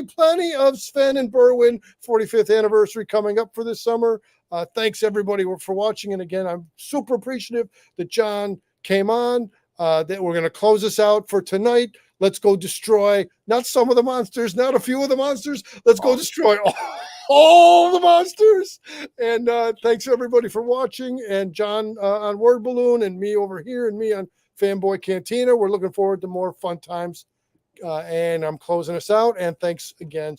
of Sven and Berwyn 45th anniversary coming up for this summer. Thanks everybody for watching. And again, I'm super appreciative that John came on, that we're going to close this out for tonight. Let's go destroy not some of the monsters, not a few of the monsters. Let's go destroy all the monsters. And thanks everybody for watching. And John on Word Balloon, and me over here, and me on Fanboy Cantina. We're looking forward to more fun times. And I'm closing us out. And thanks again.